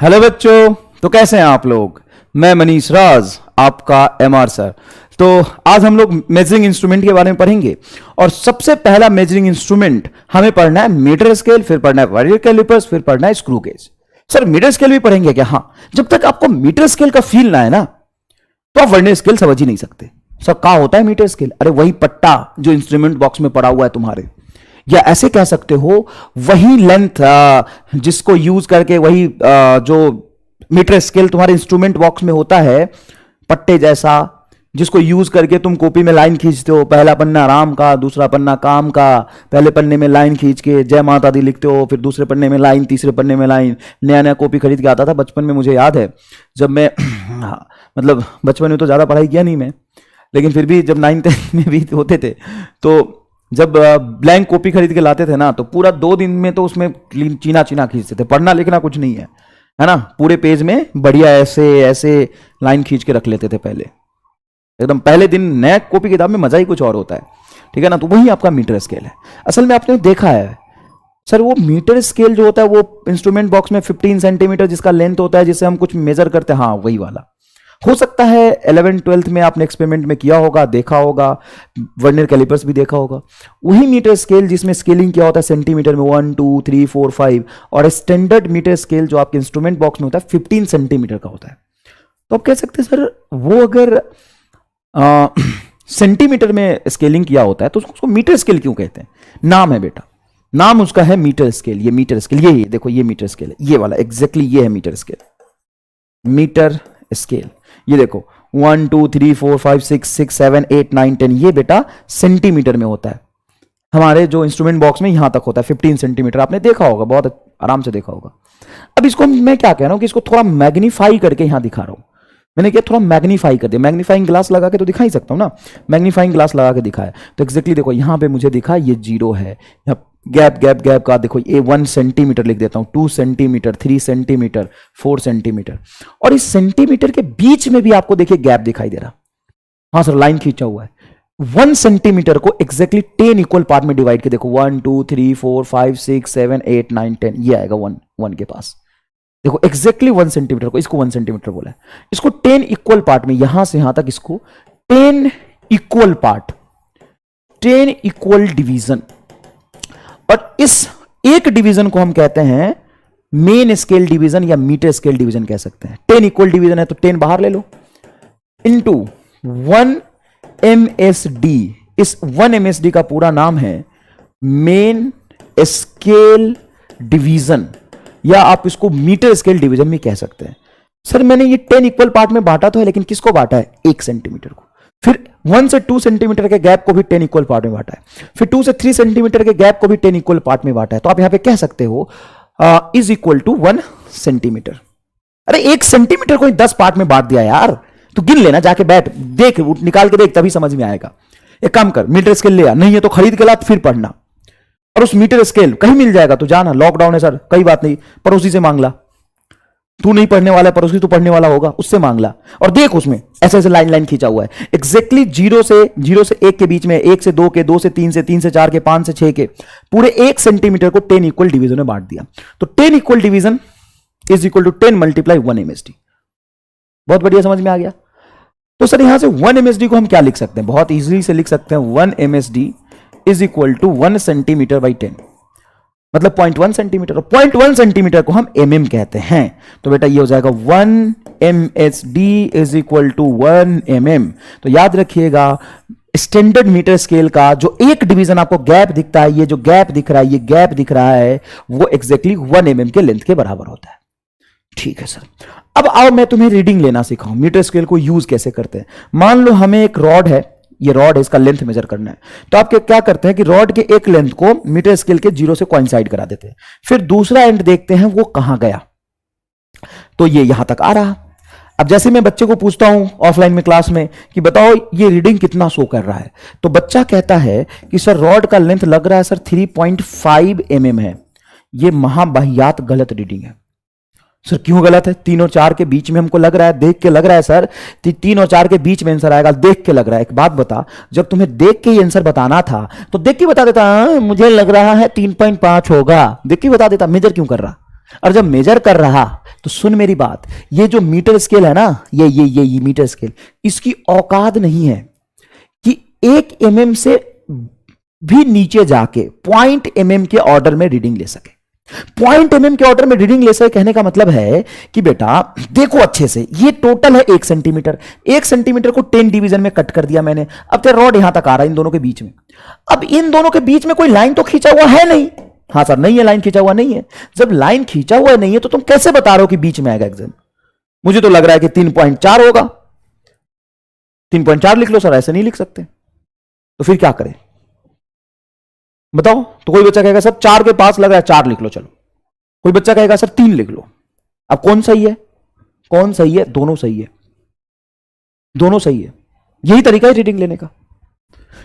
Hello बच्चों, तो कैसे हैं आप लोग। मैं मनीष राज, आपका एमआर सर। तो आज हम लोग मेजरिंग इंस्ट्रूमेंट के बारे में पढ़ेंगे और सबसे पहला मेजरिंग इंस्ट्रूमेंट हमें पढ़ना है मीटर स्केल, फिर पढ़ना है वर्नियर कैलिपर्स, फिर पढ़ना है screw gauge. Sir metre scale भी पढ़ेंगे क्या? हाँ, जब तक आपको मीटर स्केल का फील ना है ना तो आप वर्नियर स्केल समझ ही नहीं सकते। सर क्या होता है मीटर स्केल? अरे वही पट्टा जो इंस्ट्रूमेंट बॉक्स में पड़ा हुआ है तुम्हारे, या ऐसे कह सकते हो वही लेंथ जिसको यूज करके वही जो मीटर स्केल तुम्हारे इंस्ट्रूमेंट बॉक्स में होता है, पट्टे जैसा, जिसको यूज करके तुम कॉपी में लाइन खींचते हो। पहला पन्ना राम का, दूसरा पन्ना काम का। पहले पन्ने में लाइन खींच के जय माता दी लिखते हो, फिर दूसरे पन्ने में लाइन, तीसरे पन्ने में लाइन। नया नया कॉपी खरीद के आता था बचपन में, मुझे याद है जब मैं मतलब बचपन में तो ज्यादा पढ़ाई किया नहीं मैं, लेकिन फिर भी जब 9th में भी होते थे तो जब ब्लैंक कॉपी खरीद के लाते थे ना, तो पूरा 2 दिन में तो उसमें चीना चीना खींचते थे। पढ़ना लिखना कुछ नहीं है ना, पूरे पेज में बढ़िया ऐसे ऐसे लाइन खींच के रख लेते थे पहले, एकदम पहले दिन। नया कॉपी किताब में मजा ही कुछ और होता है, ठीक है ना। तो वही आपका मीटर स्केल है। असल में आपने देखा है सर, वो मीटर स्केल जो होता है वो इंस्ट्रूमेंट बॉक्स में 15 सेंटीमीटर जिसका लेंथ होता है, जिससे हम कुछ मेजर करते हैं, हाँ वही वाला। हो सकता है 11th 12th में आपने एक्सपेरिमेंट में किया होगा, देखा होगा, वर्नियर कैलिपर्स भी देखा होगा। वही मीटर स्केल जिसमें स्केलिंग किया होता है सेंटीमीटर में, 1 2 3 4 5, और स्टैंडर्ड मीटर स्केल जो आपके इंस्ट्रूमेंट बॉक्स में होता है 15 सेंटीमीटर का होता है। तो आप कह सकते हैं सर वो अगर सेंटीमीटर में स्केलिंग किया होता है तो उसको मीटर स्केल क्यों कहते हैं? नाम है बेटा, नाम उसका है मीटर स्केल। ये मीटर स्केल, ये देखो ये मीटर स्केल है, ये वाला एग्जैक्टली ये है मीटर स्केल। मीटर स्केल ये देखो 1 2 3 4 5 6 6 7 8 9 10, ये बेटा सेंटीमीटर में होता है। हमारे जो इंस्ट्रूमेंट बॉक्स में यहां तक होता है 15 सेंटीमीटर। आपने देखा होगा, बहुत आराम से देखा होगा। अब इसको मैं क्या कह रहा हूं कि इसको थोड़ा मैग्नीफाई करके यहां दिखा रहा हूं। मैंने क्या थोड़ा मैग्नीफाई कर दिया, मैग्नीफाइंग ग्लास लगा के तो दिखा ही सकता हूं ना, मैग्नीफाइंग ग्लास लगा के दिखाया तो एग्जैक्टली देखो यहां पे मुझे दिखा ये 0 है, यहाँ गैप गैप गैप का देखो ये 1 सेंटीमीटर लिख देता हूं, 2 सेंटीमीटर, 3 सेंटीमीटर, 4 सेंटीमीटर, और इस सेंटीमीटर के बीच में भी आपको देखिए गैप दिखाई दे रहा। हाँ सर लाइन खींचा हुआ है। 1 सेंटीमीटर को एग्जैक्टली 10 इक्वल पार्ट में डिवाइड के देखो, 1 2 3 4 5 6 7 8 9 10, ये आएगा 1 के पास। देखो एग्जैक्टली 1 सेंटीमीटर को, इसको 1 सेंटीमीटर बोला है, इसको 10 इक्वल पार्ट में, यहां से यहां तक इसको 10 इक्वल पार्ट, 10 इक्वल डिवीजन, और इस एक डिवीजन को हम कहते हैं मेन स्केल डिवीजन या मीटर स्केल डिवीजन कह सकते हैं। 10 इक्वल डिवीजन है तो 10 बाहर ले लो, इनटू 1 MSD। इस 1 MSD का पूरा नाम है मेन स्केल डिवीजन, या आप इसको मीटर स्केल डिवीजन भी कह सकते हैं। सर मैंने ये 10 इक्वल पार्ट में बांटा तो है, लेकिन किसको बांटा है? 1 सेंटीमीटर को। फिर 1 से 2 सेंटीमीटर के गैप को भी 10 इक्वल पार्ट में बांटा है, फिर 2 से 3 सेंटीमीटर के गैप को भी 10 इक्वल पार्ट में बांटा है। तो आप यहां पे कह सकते हो इज इक्वल टू 1 सेंटीमीटर। अरे 1 सेंटीमीटर को 10 पार्ट में बांट दिया यार, तो गिन लेना, जाके बैठ देख, निकाल के देख, तभी समझ में आएगा। एक काम कर, मीटर स्केल ले आ, नहीं है तो खरीद के ला फिर पढ़ना। और उस मीटर स्केल कहीं मिल जाएगा तो जाना, लॉकडाउन है सर, कोई बात नहीं, पड़ोसी से मांग ला। तू नहीं पढ़ने वाला है, पड़ोसी तो पढ़ने वाला होगा, उससे मांग ला, और देख उसमें ऐसे ऐसे लाइन लाइन खींचा हुआ है एग्जैक्टली 0 से 1 के बीच में, 1 से 2 के, 2 से 3 से, 3 से 4 के, 5 से 6 के, पूरे 1 सेंटीमीटर को 10 इक्वल डिवीजन में बांट दिया। तो 10 equal division is equal to 10 multiply 1 MSD। बहुत बढ़िया, समझ में आ गया। तो सर यहां से 1 MSD को हम क्या लिख सकते हैं? बहुत इजीली से लिख सकते हैं 1 MSD is equal to 1 centimetre by 10, मतलब 0.1 सेंटीमीटर, और 0.1 सेंटीमीटर को हम mm कहते हैं। तो बेटा ये हो जाएगा 1 MSD is equal to 1 mm। तो याद रखिएगा स्टैंडर्ड मीटर स्केल का जो एक डिवीजन आपको गैप दिखता है, ये जो गैप दिख रहा है, ये गैप दिख रहा है, वो एग्जैक्टली 1 mm के लेंथ के बराबर होता है। ठीक है सर, अब आओ मैं तुम्हें रीडिंग लेना सिखाऊं, मीटर स्केल को यूज कैसे करते हैं। मान लो हमें एक रॉड है, ये रॉड है, इसका लेंथ मेजर करना है, तो आप क्या करते हैं कि रॉड के एक लेंथ को मीटर स्केल के 0 से कोइंसाइड करा देते हैं, फिर दूसरा एंड देखते हैं वो कहां गया, तो ये यहां तक आ रहा। अब जैसे मैं बच्चे को पूछता हूं ऑफलाइन में क्लास में कि बताओ ये रीडिंग कितना शो कर रहा है, तो बच्चा कहता है कि सर रॉड का लेंथ लग रहा है सर 3.5 mm है। ये महाबाहियात गलत रीडिंग है। सर क्यों गलत है? 3 और 4 के बीच में हमको लग रहा है, देख के लग रहा है सर 3 और 4 के बीच में आंसर आएगा, देख के लग रहा है। एक बात बता, जब तुम्हें देख के ही आंसर बताना था तो देख के बता देता, मुझे लग रहा है 3.5 होगा, देख के बता देता, मेजर क्यों कर रहा? और जब मेजर कर रहा तो सुन मेरी बात, ये जो मीटर स्केल है ना, ये मीटर स्केल, इसकी औकात नहीं है कि 1 mm से भी नीचे जाके 0.1 mm के ऑर्डर में रीडिंग ले सके। 0.1 mm के ऑर्डर में रीडिंग ले सके कहने का मतलब है कि बेटा देखो अच्छे से, ये टोटल है 1 सेंटीमीटर, 1 सेंटीमीटर को 10 डिवीजन में कट कर दिया मैंने। अब तेरा रॉड यहां तक आ रहा है इन दोनों के बीच में। अब इन दोनों के बीच में कोई लाइन तो खींचा हुआ है नहीं। हाँ सर नहीं है, लाइन खींचा हुआ नहीं है। जब लाइन खींचा हुआ नहीं है तो तुम कैसे बता रहे हो कि बीच में आएगा एग्जाम? मुझे तो लग रहा है कि 3.4 होगा। 3.4 लिख लो सर, ऐसे नहीं लिख सकते। तो फिर क्या करें बताओ? तो कोई बच्चा कहेगा सर 4 के पास लग रहा है, 4 लिख लो। चलो, कोई बच्चा कहेगा सर 3 लिख लो। अब कौन सही है? कौन सही है? दोनों सही है, दोनों सही है। यही तरीका है रीडिंग लेने का।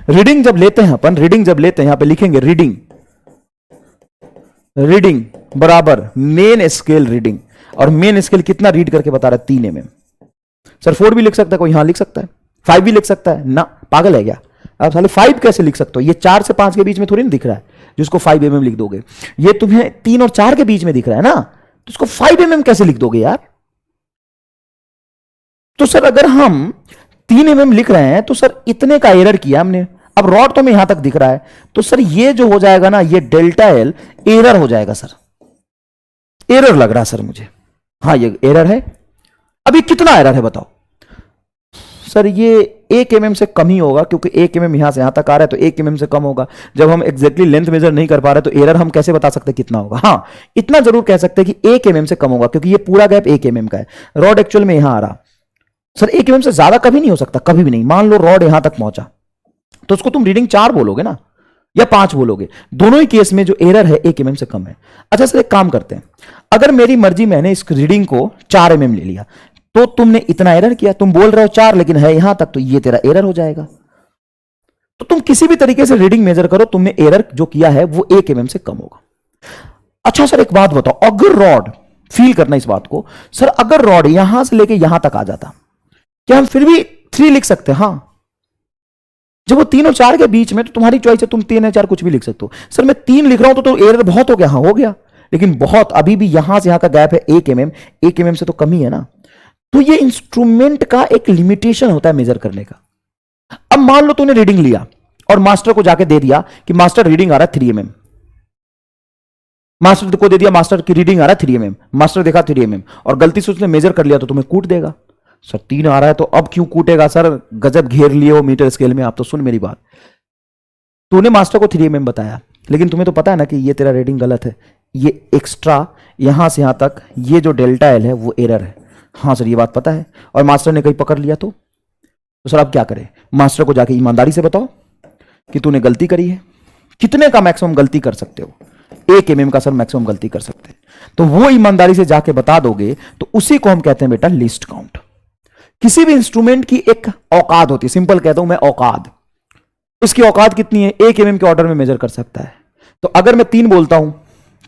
रीडिंग जब लेते हैं अपन, रीडिंग जब लेते हैं, यहां पे लिखेंगे रीडिंग, रीडिंग बराबर मेन स्केल रीडिंग। और मेन स्केल कितना रीड करके बता रहा है? 3 mm। सर 4 भी लिख सकता है कोई, यहां लिख सकता है। 5 भी लिख सकता है ना, पागल है क्या आप साले? 5 कैसे लिख सकते हो? ये 4 से 5 के बीच में थोड़ी ना दिख रहा है जिसको 5 mm लिख दोगे। ये तुम्हें 3 और 4 के बीच में दिख रहा है ना, तो इसको 5 mm कैसे लिख दोगे यार? तो सर अगर हम 3 mm लिख रहे हैं तो सर इतने का एरर किया हमने। अब रॉड तो हमें यहां तक दिख रहा है, तो सर ये जो हो जाएगा ना, ये डेल्टा एल एरर हो जाएगा सर। एरर लग रहा है सर मुझे। हाँ ये एरर है। अभी कितना एरर है बताओ? सर ये 1 mm से कम ही होगा, क्योंकि 1 mm यहां से यहां तक आ रहा है, तो 1 mm से कम होगा। जब हम एग्जैक्टली लेंथ मेजर नहीं कर पा रहे तो एरर हम कैसे बता सकते कितना होगा? हाँ इतना जरूर कह सकते हैं कि 1 mm से कम होगा, क्योंकि ये पूरा गैप 1 mm का है। रॉड एक्चुअल में यहां आ रहा, सर 1 mm से ज्यादा कभी नहीं हो सकता, कभी भी नहीं। मान लो रॉड यहां तक पहुंचा, तो उसको तुम रीडिंग 4 बोलोगे ना, या 5 बोलोगे। दोनों ही केस में जो एरर है 1 mm से कम है। अच्छा सर एक काम करते हैं, अगर मेरी मर्जी मैंने इस रीडिंग को 4 mm ले लिया, तो तुमने इतना एरर किया। तुम बोल रहे हो 4 लेकिन है यहां तक, तो ये तेरा एरर हो जाएगा। तो तुम किसी भी तरीके से रीडिंग मेजर करो, तुमने एरर जो किया है वो 1 mm से कम होगा। अच्छा सर एक बात बताओ, अगर रॉड, फील करना इस बात को, सर अगर रॉड यहां से लेके यहां तक आ जाता, क्या हम फिर भी 3 लिख सकते हैं? हाँ, जब वो 3 और 4 के बीच में, तो तुम्हारी चॉइस है, तुम 3 या 4 कुछ भी लिख सकते हो। सर मैं 3 लिख रहा हूं तो एरर बहुत हो गया। हाँ हो गया, लेकिन बहुत, अभी भी यहां से यहां का गैप है 1 mm, 1 mm से तो कम ही है ना। तो ये इंस्ट्रूमेंट का एक लिमिटेशन होता है मेजर करने का। अब मान लो तूने रीडिंग लिया और मास्टर को जाके दे दिया कि मास्टर रीडिंग आ रहा है 3 mm। मास्टर को दे दिया मास्टर की रीडिंग आ रहा है 3 mm, मास्टर देखा 3 mm और गलती से उसने मेजर कर लिया, तो तुम्हें कूट देगा। सर 3 आ रहा है तो अब क्यों कूटेगा? सर गजब घेर लिए हो मीटर स्केल में आप तो। सुन मेरी बात, तूने मास्टर को 3 mm बताया, लेकिन तुम्हें तो पता है ना कि ये तेरा रीडिंग गलत है। ये एक्स्ट्रा यहां से यहां तक ये जो डेल्टा एल है वो एरर है। हाँ सर ये बात पता है, और मास्टर ने कहीं पकड़ लिया तो सर अब क्या करें? मास्टर को जाके ईमानदारी से बताओ कि तूने गलती करी है। कितने का मैक्सिमम गलती कर सकते हो? 1 mm का सर मैक्सिमम गलती कर सकते हैं। तो वो ईमानदारी से जाके बता दोगे तो उसी को हम कहते हैं बेटा लीस्ट काउंट। किसी भी इंस्ट्रूमेंट की एक औकात होती है, सिंपल कहता हूं मैं औकात। इसकी औकात कितनी है? 1 mm के ऑर्डर में मेजर कर सकता है। तो अगर मैं 3 बोलता हूं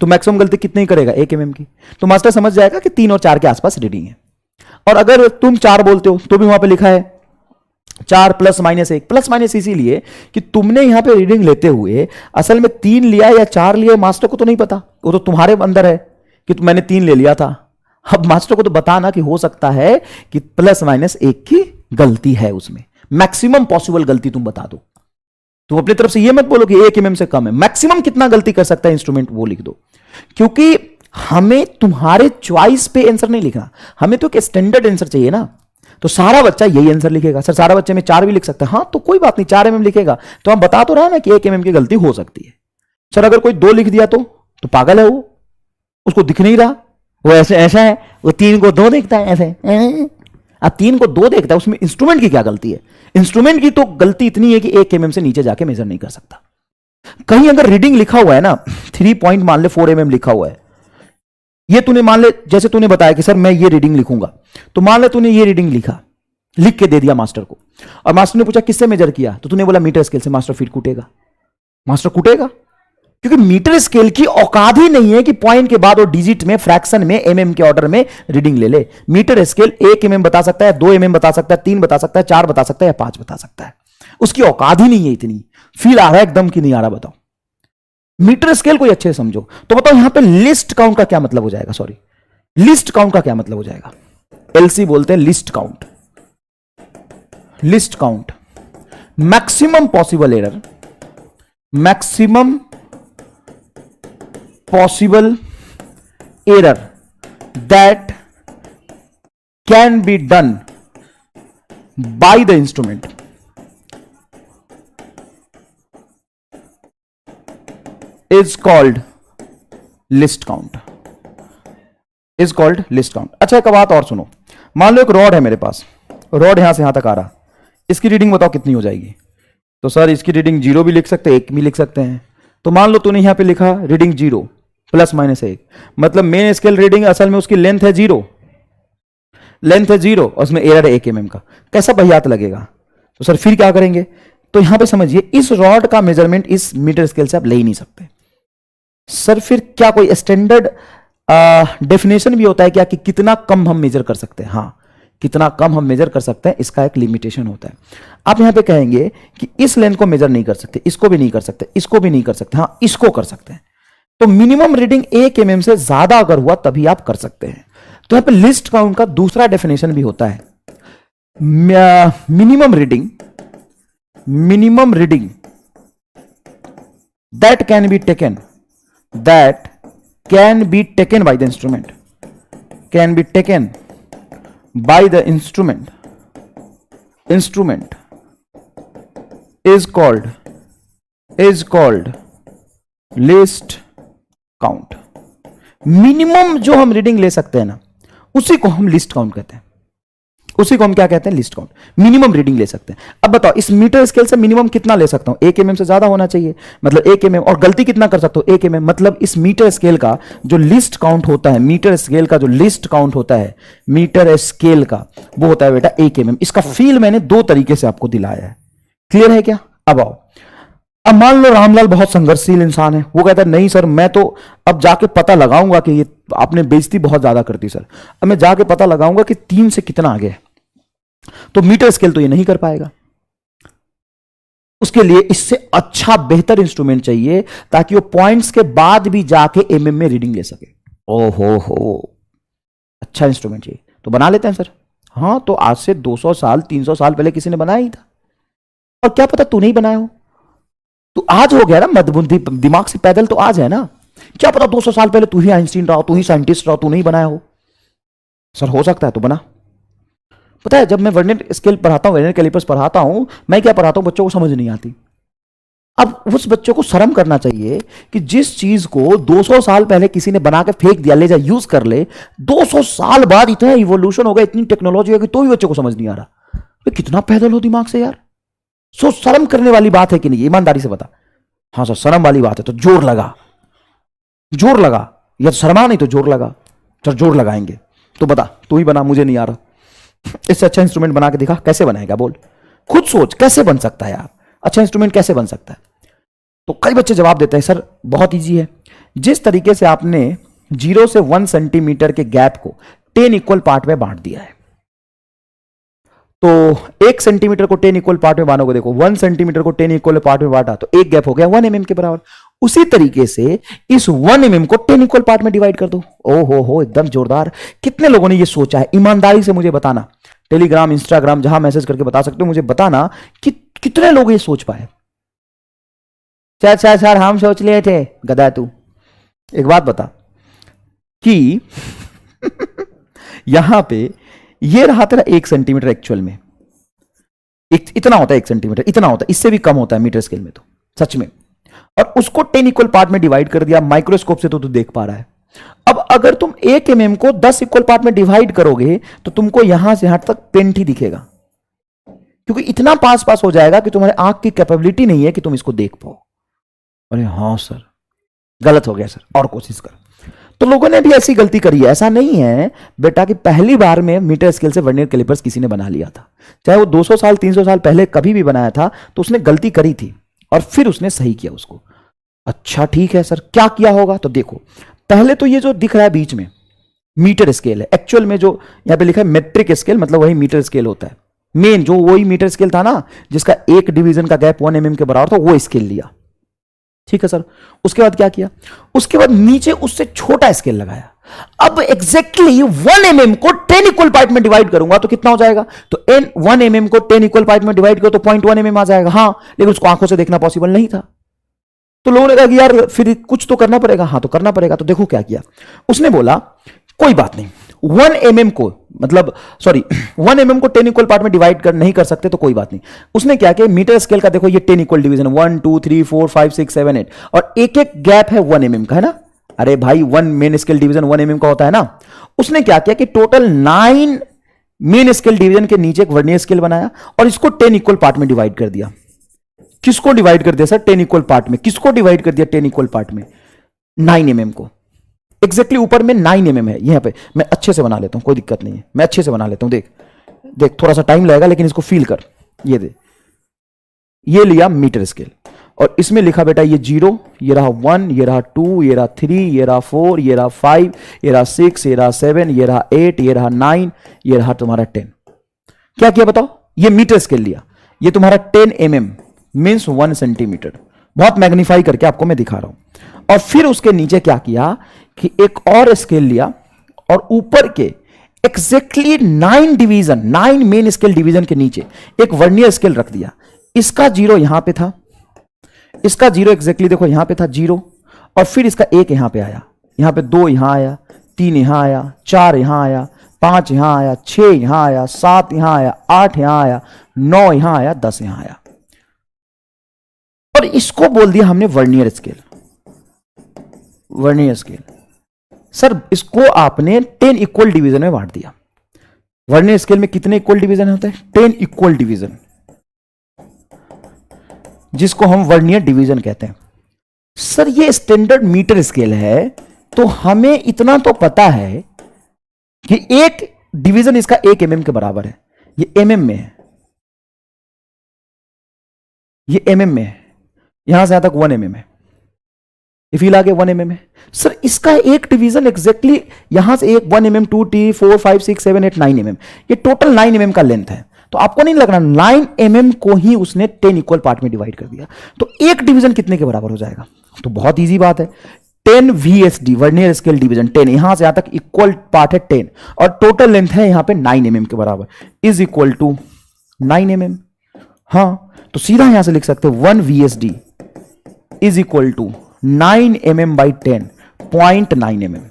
तो मैक्सिमम गलती कितनी करेगा? 1 mm की। तो मास्टर समझ जाएगा कि 3 और 4 के आसपास रीडिंग है। और अगर तुम 4 बोलते हो तो भी वहां पे लिखा है 4 ±1। प्लस माइनस इसीलिए कि तुमने यहां पे रीडिंग लेते हुए असल में 3 लिया या 4 लिया, मास्टर को तो नहीं पता। वो तो तुम्हारे अंदर है कि मैंने 3 ले लिया था। अब मास्टर को तो बताना कि हो सकता है कि ±1 की गलती है उसमें। मैक्सिमम पॉसिबल गलती तुम बता दो। तुम अपनी तरफ से ये मत बोलो कि 1 mm से कम है। मैक्सिमम कितना गलती कर सकता है इंस्ट्रूमेंट वो लिख दो, क्योंकि हमें तुम्हारे चॉइस पे आंसर नहीं लिखना, हमें तो एक स्टैंडर्ड आंसर चाहिए ना। तो सारा बच्चा यही आंसर लिखेगा। सर सारा बच्चे में 4 भी लिख सकता है। हाँ तो कोई बात नहीं, 4 mm लिखेगा तो हम बता तो रहा है ना कि 1 mm की गलती हो सकती है। सर अगर कोई 2 लिख दिया तो पागल है वो, उसको दिख नहीं रहा, वो ऐसे ऐसा है, वो 3 को 2 देखता है ऐसे। अब 3 को 2 देखता है, उसमें इंस्ट्रूमेंट की क्या गलती है? इंस्ट्रूमेंट की तो गलती इतनी है कि 1 mm से नीचे जाके मेजर नहीं कर सकता। कहीं अगर रीडिंग लिखा हुआ है ना 3 पॉइंट मान ले 4 mm लिखा हुआ है, ये तूने मान ले, जैसे तूने बताया कि सर मैं ये रीडिंग लिखूंगा, तो मान ले तूने ये रीडिंग लिखा, लिख के दे दिया मास्टर को, और मास्टर ने पूछा किससे मेजर किया, तो तूने बोला मीटर स्केल से। मास्टर फिर कूटेगा, मास्टर कूटेगा, क्योंकि मीटर स्केल की औकात ही नहीं है कि पॉइंट के बाद और डिजिट में, फ्रैक्शन में, mm के ऑर्डर में रीडिंग ले ले। मीटर स्केल 1 mm बता सकता है, 2 mm बता सकता है, 3 बता सकता है, 4 बता सकता है या 5 बता सकता है। उसकी औकात ही नहीं है इतनी। फील आ रहा है एकदम कि नहीं आ रहा? बताओ। मीटर स्केल को अच्छे से समझो। तो बताओ यहां पे लिस्ट काउंट का क्या मतलब हो जाएगा? सॉरी, लिस्ट काउंट का क्या मतलब हो जाएगा? एलसी बोलते हैं list count. List count maximum possible error, maximum possible error that can be done by the instrument is called list count, is called list count. अच्छा एक बात और सुनो, मान लो एक रॉड है मेरे पास, रॉड यहां से यहां तक आ रहा, इसकी रीडिंग बताओ कितनी हो जाएगी? तो सर इसकी रीडिंग 0 भी लिख सकते हैं, 1 भी लिख सकते हैं। तो मान लो तूने यहां पे लिखा रीडिंग 0 प्लस माइनस 1, मतलब मेन स्केल रीडिंग असल में उसकी लेंथ है 0, लेंथ है 0 और उसमें एरर है 1 mm का। कैसा भैयात लगेगा? तो सर फिर क्या करेंगे? तो यहां पे समझिए इस रॉड का मेजरमेंट इस मीटर स्केल से आप ले ही नहीं सकते। सर फिर क्या कोई स्टैंडर्ड डेफिनेशन भी होता है क्या कि कितना कम हम मेजर कर सकते हैं? हाँ, कितना कम हम मेजर कर सकते हैं इसका एक लिमिटेशन होता है। आप यहां पे कहेंगे कि इस लेंथ को मेजर नहीं कर सकते, इसको भी नहीं कर सकते, इसको भी नहीं कर सकते, हाँ इसको कर सकते हैं। तो मिनिमम रीडिंग 1 mm से ज्यादा अगर हुआ तभी आप कर सकते हैं। तो यहां पे लिस्ट काउंट का दूसरा डेफिनेशन भी होता है, minimum reading, minimum reading that can be taken, that can be taken by the instrument, can be taken by the instrument, instrument is called list count। Minimum जो हम रीडिंग ले सकते हैं ना उसी को हम लिस्ट काउंट कहते हैं, उसी को हम क्या कहते हैं? List count. मिनिमम रीडिंग ले सकते हैं। अब बताओ इस मीटर स्केल से मिनिमम कितना ले सकता हूं? 1 mm से ज्यादा होना चाहिए, मतलब 1 mm। और गलती कितना कर सकता हूं? 1 mm। मतलब इस मीटर स्केल का जो लिस्ट काउंट होता है, मीटर स्केल का जो लिस्ट काउंट होता है, मीटर स्केल का वो होता है बेटा 1 mm। इसका फील मैंने 2 तरीके से आपको दिलाया है। क्लियर है क्या? अब आओ, अब मान लो रामलाल बहुत संघर्षशील इंसान है, वो कहता है नहीं सर मैं तो अब जाके पता लगाऊंगा कि ये आपने बेइज्जती बहुत ज्यादा करती सर, अब मैं जाके पता लगाऊंगा कि 3 से कितना आगे है। तो मीटर स्केल तो ये नहीं कर पाएगा, उसके लिए इससे अच्छा बेहतर इंस्ट्रूमेंट चाहिए ताकि वो पॉइंट्स के बाद भी जाके mm में रीडिंग ले सके। हो अच्छा इंस्ट्रूमेंट चाहिए, तो बना लेते हैं सर। हाँ तो आज से 200 साल 300 साल पहले किसी ने बनाया ही था, और क्या पता तू नहीं बनाया हो, तो आज हो गया ना मदबुद्धि, दिमाग से पैदल तो आज है ना। क्या पता 200 साल पहले तू ही आइंस्टीन रहा हो, तू ही साइंटिस्ट रहा हो, तू नहीं बनाया हो। सर हो सकता है तो बना। पता है जब मैं वर्नियर स्केल पढ़ाता हूं, वर्नियर कैलिपर्स पढ़ाता हूं, मैं क्या पढ़ाता हूं, बच्चों को समझ नहीं आती। अब उस बच्चों को शर्म करना चाहिए कि जिस चीज को 200 साल पहले किसी ने बना के फेंक दिया, ले जा यूज कर ले, 200 साल बाद इतना इवोल्यूशन हो गया, इतनी टेक्नोलॉजी होगी, तो भी बच्चों को समझ नहीं आ रहा। तो कितना पैदल हो दिमाग से यार। सो शर्म करने वाली बात है कि नहीं? ईमानदारी से बता। हाँ सर शर्म वाली बात है, तो जोर लगा, जोर लगा, या शर्मा नहीं तो जोर लगा। सर जोर लगाएंगे तो बता, तू ही बना, मुझे नहीं आ रहा। इससे अच्छा इंस्ट्रूमेंट बना के दिखा, कैसे बनाएगा बोल? खुद सोच कैसे बन सकता है यार, अच्छा इंस्ट्रूमेंट कैसे बन सकता है? तो कई बच्चे जवाब देते हैं सर बहुत इजी है, जिस तरीके से आपने 0 से 1 सेंटीमीटर के गैप को 10 इक्वल पार्ट में बांट दिया है, तो 1 सेंटीमीटर को 10 इक्वल पार्ट में बांटोगे, देखो 1 सेंटीमीटर को 10 इक्वल पार्ट में बांटा तो एक गैप हो गया 1 mm के बराबर। उसी तरीके से इस 1 mm को 10 इक्वल पार्ट में डिवाइड कर दो। ओ हो एकदम जोरदार। कितने लोगों ने ये सोचा है? ईमानदारी से मुझे बताना, टेलीग्राम इंस्टाग्राम जहां मैसेज करके बता सकते हो, मुझे बताना कि कितने लोग ये सोच पाए। सर हम सोच लिए थे, गधा तू। एक बात बता कि यहां पे ये रहा तेरा 1 सेंटीमीटर, एक्चुअल में इतना होता है 1 सेंटीमीटर, इतना होता है, इससे भी कम होता है मीटर स्केल में तो सच में। और उसको 10 इक्वल पार्ट में डिवाइड कर दिया, माइक्रोस्कोप से तो तू देख पा रहा है। अब अगर तुम 1 mm को 10 इक्वल पार्ट में डिवाइड करोगे तो तुमको यहां से यहां तक पेंट ही दिखेगा, क्योंकि इतना पास पास हो जाएगा कि तुम्हारे आंख की कैपेबिलिटी नहीं है कि तुम इसको देख पाओ। अरे हाँ सर गलत हो गया सर, और कोशिश कर। तो लोगों ने भी ऐसी गलती करी है। ऐसा नहीं है बेटा कि पहली बार में मीटर स्केल से वर्नियर कैलिपर्स किसी ने बना लिया था, चाहे वो 200 साल 300 साल पहले कभी भी बनाया था, तो उसने गलती करी थी और फिर उसने सही किया उसको। अच्छा ठीक है सर, क्या किया होगा? तो देखो पहले तो ये जो दिख रहा है बीच में मीटर स्केल है, एक्चुअल में जो यहां पे लिखा है मेट्रिक स्केल, मतलब वही मीटर स्केल होता है। मेन जो वही मीटर स्केल था ना जिसका एक डिवीजन का गैप 1 mm के बराबर था, वो स्केल लिया। ठीक है सर। उसके बाद क्या किया? उसके बाद नीचे उससे छोटा स्केल लगाया। अब एग्जैक्टली 1 mm को 10 इक्वल पार्ट में डिवाइड करूंगा तो कितना हो जाएगा, तो 1 mm को 10 इक्वल पार्ट में डिवाइड करो तो 0.1 mm आ जाएगा। हाँ, लेकिन उसको आंखों से देखना पॉसिबल नहीं था, तो लोगों ने कहा कि यार फिर कुछ तो करना पड़ेगा। हाँ, तो करना पड़ेगा। तो देखो क्या किया उसने, बोला कोई बात नहीं, 1 mm को मतलब 1 mm को 10 इक्वल पार्ट में डिवाइड कर नहीं कर सकते तो कोई बात नहीं। उसने क्या किया, मीटर स्केल का देखो ये 10 इक्वल डिवीजन 1 2 3 4 5 6 7 8 और एक एक गैप है 1 mm का, है ना। अरे भाई 1 मेन स्केल डिवीजन 1 mm का होता है ना। उसने क्या किया कि टोटल 9 मेन स्केल डिवीजन के नीचे एक वर्नियर स्केल बनाया और इसको 10 इक्वल पार्ट में डिवाइड कर दिया। किसको डिवाइड कर दिया सर, 10 इक्वल पार्ट में। किसको डिवाइड कर दिया 10 इक्वल पार्ट में, 9 mm को। एग्जैक्टली ऊपर में 9 mm है। यहां पे मैं अच्छे से बना लेता हूं, कोई दिक्कत नहीं है, मैं अच्छे से बना लेता हूं। देख देख, थोड़ा सा टाइम लगेगा लेकिन इसको फील कर। ये दे, ये लिया मीटर स्केल और इसमें लिखा बेटा ये 0, ये रहा 1, ये रहा 2, ये रहा 3, ये रहा 4, ये रहा 5, ये रहा 6, ये रहा 7, ये रहा 8, ये रहा 9, ये रहा तुम्हारा 10। क्या किया बताओ, ये मीटर स्केल लिया, ये तुम्हारा 10 mm मीन्स 1 सेंटीमीटर। बहुत मैग्नीफाई करके आपको मैं दिखा रहा हूं। और फिर उसके नीचे क्या किया कि एक और स्केल लिया और ऊपर के exactly 9 division, 9 main scale division के नीचे एक वर्नियर स्केल रख दिया। इसका 0 यहां पे था, इसका 0 एग्जैक्टली देखो यहां पे था 0 और फिर इसका 1 यहां पे आया, यहां पे 2 यहां आया, 3 यहां आया, 4 यहां आया, 5 यहां आया, 6 यहां आया, 7 यहां आया, 8 यहां आया, 9 यहां आया, 10 यहां आया और इसको बोल दिया हमने vernier scale. Vernier scale sir, इसको आपने 10 इक्वल डिवीजन में बांट दिया। वर्नियर स्केल में कितने इक्वल डिवीजन होते हैं, 10 इक्वल डिवीजन, जिसको हम वर्नियर डिवीजन कहते हैं। सर ये स्टैंडर्ड मीटर स्केल है तो हमें इतना तो पता है कि एक डिवीजन इसका 1 mm के बराबर है। ये mm में है, ये mm में है, यहां से यहां तक 1 mm है, ये फील आगे 1 mm है। सर इसका एक डिवीजन एग्जैक्टली यहां से एक 1 mm 2 3 4 5 6 7 8 9 mm, ये टोटल 9 mm का लेंथ है। तो आपको नहीं लगना 9 mm को ही उसने 10 इक्वल पार्ट में डिवाइड कर दिया, तो एक डिवीजन कितने के बराबर हो जाएगा। तो बहुत इजी बात है, 10 VSD वर्नियर स्केल डिवीजन 10, यहां से यहां तक इक्वल पार्ट है 10 और टोटल लेंथ है यहां पे 9 mm के बराबर, इज इक्वल टू 9 mm। हाँ, तो सीधा यहां से लिख सकते हैं 1 VSD is equal to 9 mm by 10, 0.9 mm।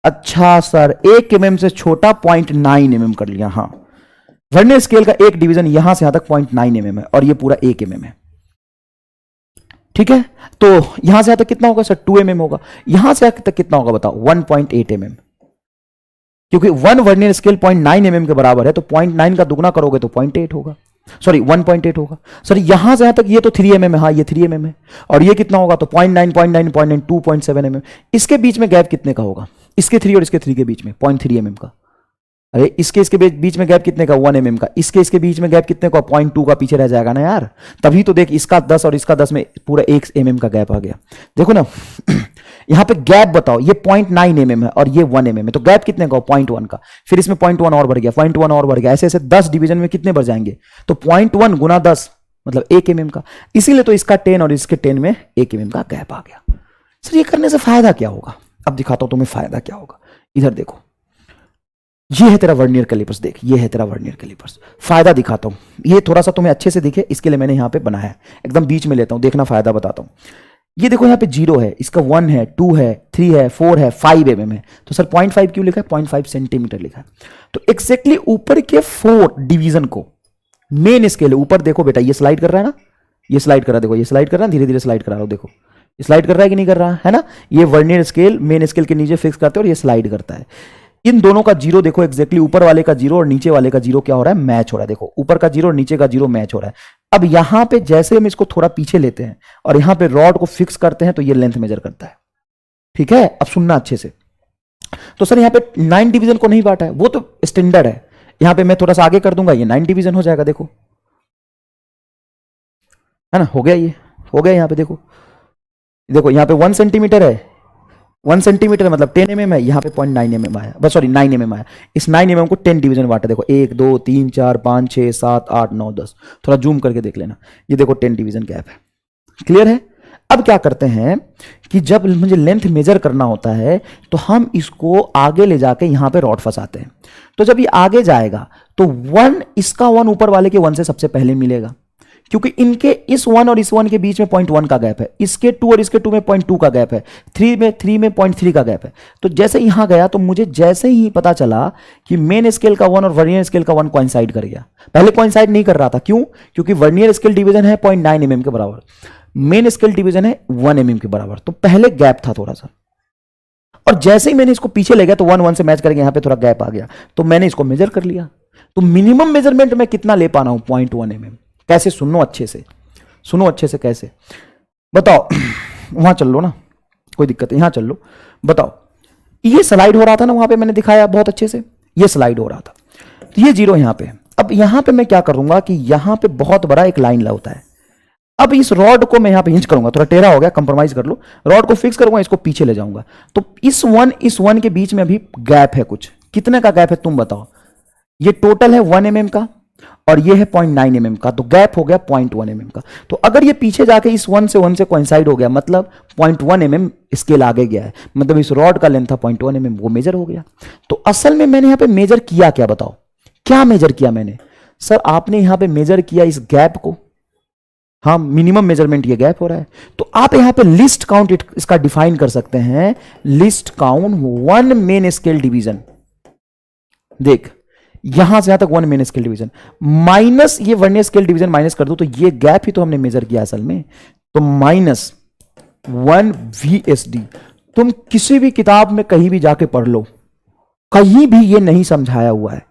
अच्छा सर 1 mm से छोटा 0.9 mm कर लिया। हाँ, वर्नियर स्केल का एक डिवीजन यहां से यहां तक 0.9 mm है और ये पूरा 1 mm है। ठीक है, तो यहां से यहां तक कितना होगा सर, 2 mm होगा। यहां से यहां तक कितना होगा बताओ, 1.8 mm, क्योंकि 1 वर्नियर स्केल 0.9 mm के बराबर है तो 0.9 का दुगना करोगे तो 0.8 होगा, सॉरी 1.8 होगा। सर यहां से यहां तक ये तो 3 mm है, हाँ ये 3 mm है और ये कितना होगा तो 0.9 0.9 0.9 2.7 mm। इसके बीच में गैप कितने का होगा, इसके 3 और इसके 3 के बीच में 0.3 mm का। अरे इसके बीच में गैप कितने का, 1 mm का। इसके बीच में गैप कितने का, 0.2 का पीछे रह जाएगा ना यार। तभी तो देख इसका 10 और इसका 10 में पूरा 1 mm का गैप आ गया। देखो ना यहां पे गैप बताओ, ये 0.9 mm है और ये 1 mm है, तो गैप कितने का, 0.1 का। फिर इसमें 0.1 और बढ़ गया, 0.1 और बढ़ गया, ऐसे ऐसे 10 डिवीजन में कितने बढ़ जाएंगे, तो 0.1 गुना 10 मतलब 1 mm का। इसीलिए तो इसका 10 और इसके 10 में 1 mm का गैप आ गया। सर ये करने से फायदा क्या होगा, अब दिखाता हूं तुम्हें फायदा क्या होगा। इधर देखो, ये है तेरा वर्नियर कैलिपर्स, देख ये है तेरा वर्नियर कैलिपर्स। फायदा दिखाता हूं, ये थोड़ा सा तुम्हें अच्छे से दिखे इसके लिए मैंने यहां पे बनाया है, एकदम बीच में लेता हूं, देखना फायदा बताता हूं। ये देखो यहां पे 0 है, इसका 1 है, 2 है, 3 है, 4 है, 5 mm है, तो सर 0.5 क्यों लिखा है, 0.5 सेंटीमीटर लिखा है। तो एक्जैक्टली ऊपर के 4 डिवीजन को मेन स्केल ऊपर देखो बेटा, ये स्लाइड कर रहा है ना, ये स्लाइड कर रहा है, देखो ये स्लाइड कर रहा है, धीरे धीरे स्लाइड करा रहा हूं, देखो स्लाइड कर रहा है कि नहीं कर रहा है ना। ये वर्नियर स्केल मेन स्केल के नीचे फिक्स करते हैं और ये स्लाइड करता है। इन दोनों का 0 देखो एग्जैक्टली ऊपर वाले का 0 और नीचे वाले का 0 क्या हो रहा है, मैच हो रहा है। देखो ऊपर का 0 और नीचे का 0 मैच हो रहा है। अब यहां पे जैसे हम इसको थोड़ा पीछे लेते हैं और यहां पे रॉड को फिक्स करते हैं तो ये लेंथ मेजर करता है। ठीक है, अब सुनना अच्छे से। तो सर यहां पे 9 डिवीजन को नहीं बांटा है, वो तो स्टैंडर्ड है। यहां पे मैं थोड़ा सा आगे कर दूंगा, ये 9 डिवीजन हो जाएगा। देखो है ना, हो गया, ये हो गया। यहां पे देखो, देखो यहां पे 1 सेंटीमीटर है, 1 सेंटीमीटर मतलब 10 mm है, यहां पे 0.9 mm आया, बस सॉरी 9 mm आया। इस 9 mm को 10 डिवीजन बांटा, देखो 1 2 3 4 5 6 7 8 9 10। थोड़ा जूम करके देख लेना, ये देखो 10 डिवीजन गैप है। क्लियर है। अब क्या करते हैं कि जब मुझे लेंथ मेजर करना होता है तो हम इसको आगे ले जाके यहां पे रॉड फंसाते हैं। तो जब ये आगे जाएगा तो 1, इसका 1 ऊपर वाले के 1 से सबसे पहले मिलेगा, क्योंकि इनके इस 1 और इस 1 के बीच में 0.1 का गैप है, इसके 2 और इसके 2 में 0.2 का गैप है, 3 में 0.3 का गैप है। तो जैसे यहां गया तो मुझे जैसे ही पता चला कि मेन स्केल का 1 और वर्नियर स्केल का 1 कोइंसाइड कर गया। पहले कोइंसाइड नहीं कर रहा था, क्यों? क्योंकि वर्नियर स्केल डिवीजन है 0.9 mm के बराबर, मेन स्केल डिवीजन है 1 mm के बराबर, तो पहले गैप था थोड़ा सा। और जैसे ही मैंने इसको पीछे ले गया तो 1 1 से मैच करके यहां पे थोड़ा गैप आ गया, तो मैंने इसको मेजर कर लिया। तो मिनिमम मेजरमेंट में कितना ले पा रहा हूं? 0.1 mm। कैसे? सुनो अच्छे से, सुनो अच्छे से, कैसे बताओ? वहां चल लो ना, कोई दिक्कत है, यहां चल लो, बताओ। ये स्लाइड हो रहा था ना वहां पे, मैंने दिखाया बहुत अच्छे से, ये स्लाइड हो रहा था, तो ये 0 यहां पे। अब यहां पे मैं क्या करूंगा कि यहां पे बहुत बड़ा एक लाइन होता है। अब इस रॉड को मैं यहां पे हिंच करूंगा, थोड़ा टेढ़ा हो गया, कंप्रोमाइज कर लो, रॉड को फिक्स करूंगा, इसको पीछे ले जाऊंगा। तो इस 1 के बीच में अभी गैप है कुछ, कितने का गैप है तुम बताओ? ये टोटल है 1 mm का और ये है 0.9 mm का, तो गैप हो गया 0.1 mm का। तो अगर ये पीछे जाके इस 1 से कोइंसाइड हो गया, मतलब 0.1 mm स्केल आगे गया है, मतलब इस रॉड का लेंथ था 0.1 mm, वो मेजर हो गया। तो असल में मैंने यहां पे मेजर किया क्या? बताओ क्या मेजर किया मैंने? सर आपने यहां पे मेजर किया इस गैप को। हाँ, मिनिमम मेजरमेंट ये गैप हो रहा है। तो आप यहां पे लिस्ट काउंट इसका डिफाइन कर सकते हैं, list count 1 main scale division. देख यहां से यहां तक 1 मेन स्केल डिवीजन माइनस ये वर्नियर स्केल डिवीजन माइनस कर दो, तो ये गैप ही तो हमने मेजर किया असल में। तो -1 VSD। तुम किसी भी किताब में कहीं भी जाके पढ़ लो, कहीं भी ये नहीं समझाया हुआ है,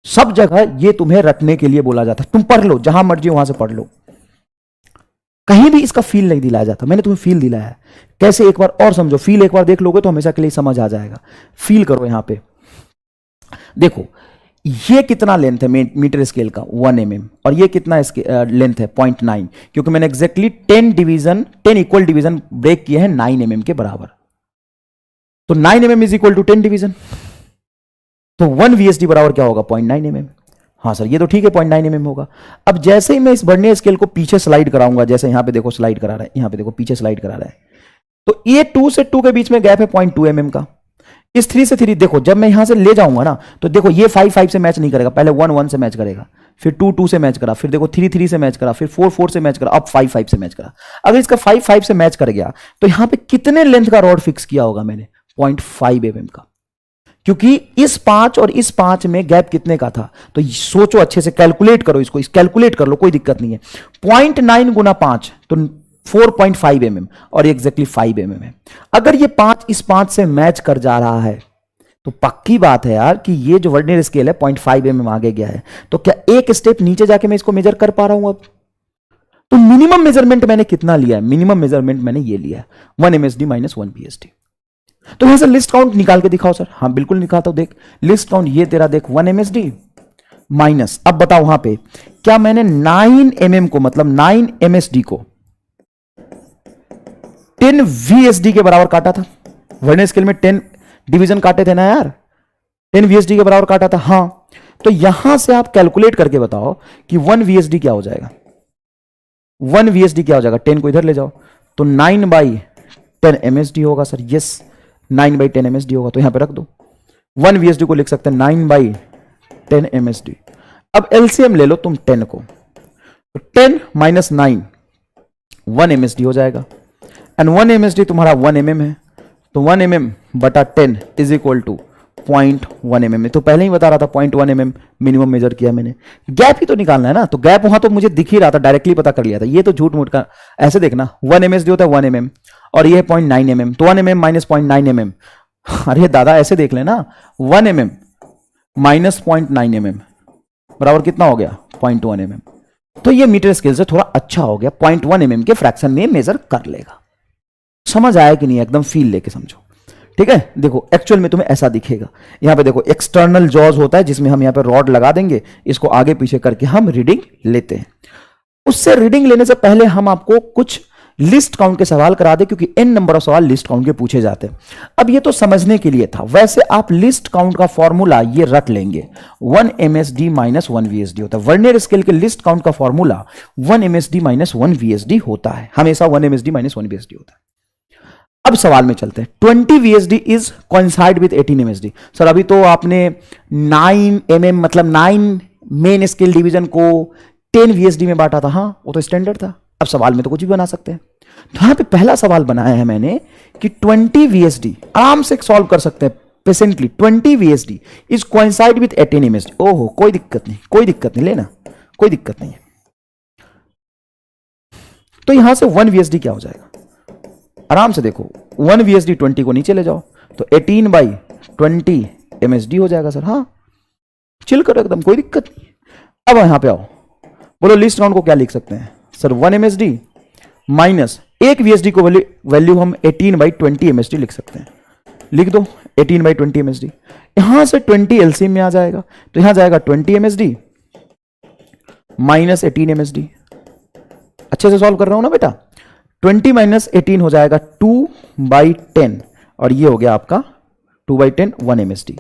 सब जगह ये तुम्हें रटने के लिए बोला जाता है। तुम पढ़ लो, जहां मर्जी वहां से पढ़ लो, कहीं भी इसका फील नहीं दिलाया जाता। मैंने तुम्हें फील दिलाया है। कैसे? एक बार और समझो, फील एक बार देख लोगे तो हमेशा के लिए समझ आ जाएगा। फील करो, यहां पे देखो, ये कितना लेंथ है मीटर स्केल का? 1 mm। और ये कितना लेंथ है? 0.9, क्योंकि मैंने एग्जैक्टली 10 इक्वल डिवीजन ब्रेक किए हैं 9 mm के बराबर। तो 9 mm is equal to 10 division, तो 1 VSD बराबर क्या होगा? 0.9 mm। हाँ सर, ये तो ठीक है, 0.9 mm होगा। अब जैसे ही मैं इस वर्नियर स्केल को पीछे स्लाइड कराऊंगा, जैसे यहां पे देखो स्लाइड करा रहा है, यहां पे देखो पीछे स्लाइड करा रहा है, तो ये 2 से 2 के बीच में गैप है 0.2 mm का। इस 3 से 3 देखो, जब मैं यहां से ले जाऊंगा ना, तो देखो ये 5 5 से मैच नहीं करेगा, पहले 1 1 से मैच करेगा, फिर 2 2 से मैच करा, फिर देखो 3 3 से मैच करा, फिर 4 4 से मैच करा, अब 5 5 से मैच करा। अगर इसका 5 5 से मैच कर गया तो यहां पे कितने लेंथ का रॉड फिक्स किया होगा मैंने? 0.5 mm का, क्योंकि इस 5 और इस 5 में गैप कितने का था? तो सोचो अच्छे से, कैलकुलेट करो इसको, कैलकुलेट कर लो, कोई दिक्कत नहीं है। 0.9 गुना 5 तो 4.5 mm, और एग्जैक्टली 5 mm है। अगर ये 5 इस 5 से मैच कर जा रहा है तो पक्की बात है यार कि ये जो वर्नियर स्केल है 0.5 mm आगे गया है। तो क्या एक स्टेप नीचे जाके मैं इसको मेजर कर पा रहा हूं अब? तो मिनिमम मेजरमेंट मैंने कितना लिया है? मिनिमम मेजरमेंट मैंने ये लिया है 1 MSD - 1 PSD। तो यहां से लिस्ट काउंट निकाल के दिखाओ सर। हाँ बिल्कुल निकालता हूं, देख लिस्ट काउंट ये तेरा देख 1 MSD माइनस, अब बताओ वहां पे क्या मैंने 9 mm को, मतलब 9 MSD को 10 VSD के बराबर काटा था? वर्नियर स्केल में 10 डिवीजन काटे थे ना यार, 10 VSD के बराबर काटा था। हाँ, तो यहां से आप कैलकुलेट करके बताओ कि 1 VSD क्या हो जाएगा? 1 VSD क्या हो जाएगा? 10 को इधर ले जाओ, तो 9/10 MSD होगा सर। यस, 9/10 MSD होगा, तो यहां पे रख दो। 1 VSD को लिख सकते हैं 9/10 MSD। अब LCM ले लो तुम 10 को, तो 10 - 9 1 MSD हो जाएगा, एंड 1 MSD तुम्हारा 1 mm है, तो 1 mm बटा 10 इज इक्वल टू 0.1 mm। तो पहले ही बता रहा था 0.1 mm मिनिमम मेजर किया मैंने। गैप ही तो निकालना है ना, तो गैप वहां तो मुझे दिख ही रहा था, डायरेक्टली पता कर लिया था। ये तो झूठ मूठ का, ऐसे देखना 1 MSD होता है 1 mm, और ये है 0.9 mm, तो 1 mm - 0.9 mm। अरे दादा ऐसे देख लेना, 1 mm - 0.9 mm बराबर कितना हो गया? 0.1 mm। तो ये मीटर स्केल से थोड़ा अच्छा हो गया, 0.1 mm के फ्रैक्शन में मेजर कर लेगा। समझ आया कि नहीं? एकदम फील लेके समझो, ठीक है। देखो एक्चुअल में तुम्हें ऐसा दिखेगा, यहां पे देखो एक्सटर्नल जॉज होता है जिसमें हम यहां पे रॉड लगा देंगे, इसको आगे पीछे करके हम रीडिंग लेते हैं। उससे रीडिंग लेने से पहले हम आपको कुछ लिस्ट काउंट के सवाल करा दे, क्योंकि n नंबर ऑफ सवाल लिस्ट काउंट के पूछे जाते हैं। अब ये तो समझने के लिए था, वैसे आप लिस्ट काउंट का फॉर्मूला ये रट लेंगे, 1 MSD माइनस 1 VSD होता है। वर्नियर स्केल के लिस्ट काउंट का फॉर्मूला 1 MSD माइनस 1 VSD होता है, हमेशा 1 MSD माइनस 1 VSD होता है। अब सवाल में चलते हैं। 20 VSD is coincide with 18 MSD। Sir अभी तो आपने 9 mm मतलब 9 मेन स्केल डिवीजन को 10 VSD में बांटा था, हाँ वो तो स्टैंडर्ड था। अब सवाल में तो कुछ भी बना सकते हैं, तो यहां पे पहला सवाल बनाया है मैंने कि 20 VSD आराम से सॉल्व कर सकते हैं patiently. 20 VSD is coincide with 18 MSD। ओहो कोई दिक्कत नहीं, कोई दिक्कत नहीं, लेना कोई दिक्कत नहीं है। तो यहां से 1 VSD क्या हो जाएगा, आराम से देखो 1 VSD 20 को नीचे ले जाओ तो 18/20 MSD हो जाएगा सर। हाँ चिल करो एकदम, कोई दिक्कत नहीं। अब यहां पे आओ, बोलो लिस्ट काउंट को क्या लिख सकते हैं सर, 1 MSD माइनस 1 VSD को वैल्यू हम 18/20 MSD लिख सकते हैं। लिख दो 18/20 MSD। यहां से 20 LCM में आ जाएगा, तो यहां जाएगा 20 MSD माइनस 18 MSD। अच्छे से सॉल्व कर रहा हूं ना बेटा। 20 माइनस 18 हो जाएगा 2/10 और ये हो गया आपका 2/10 1 MSD।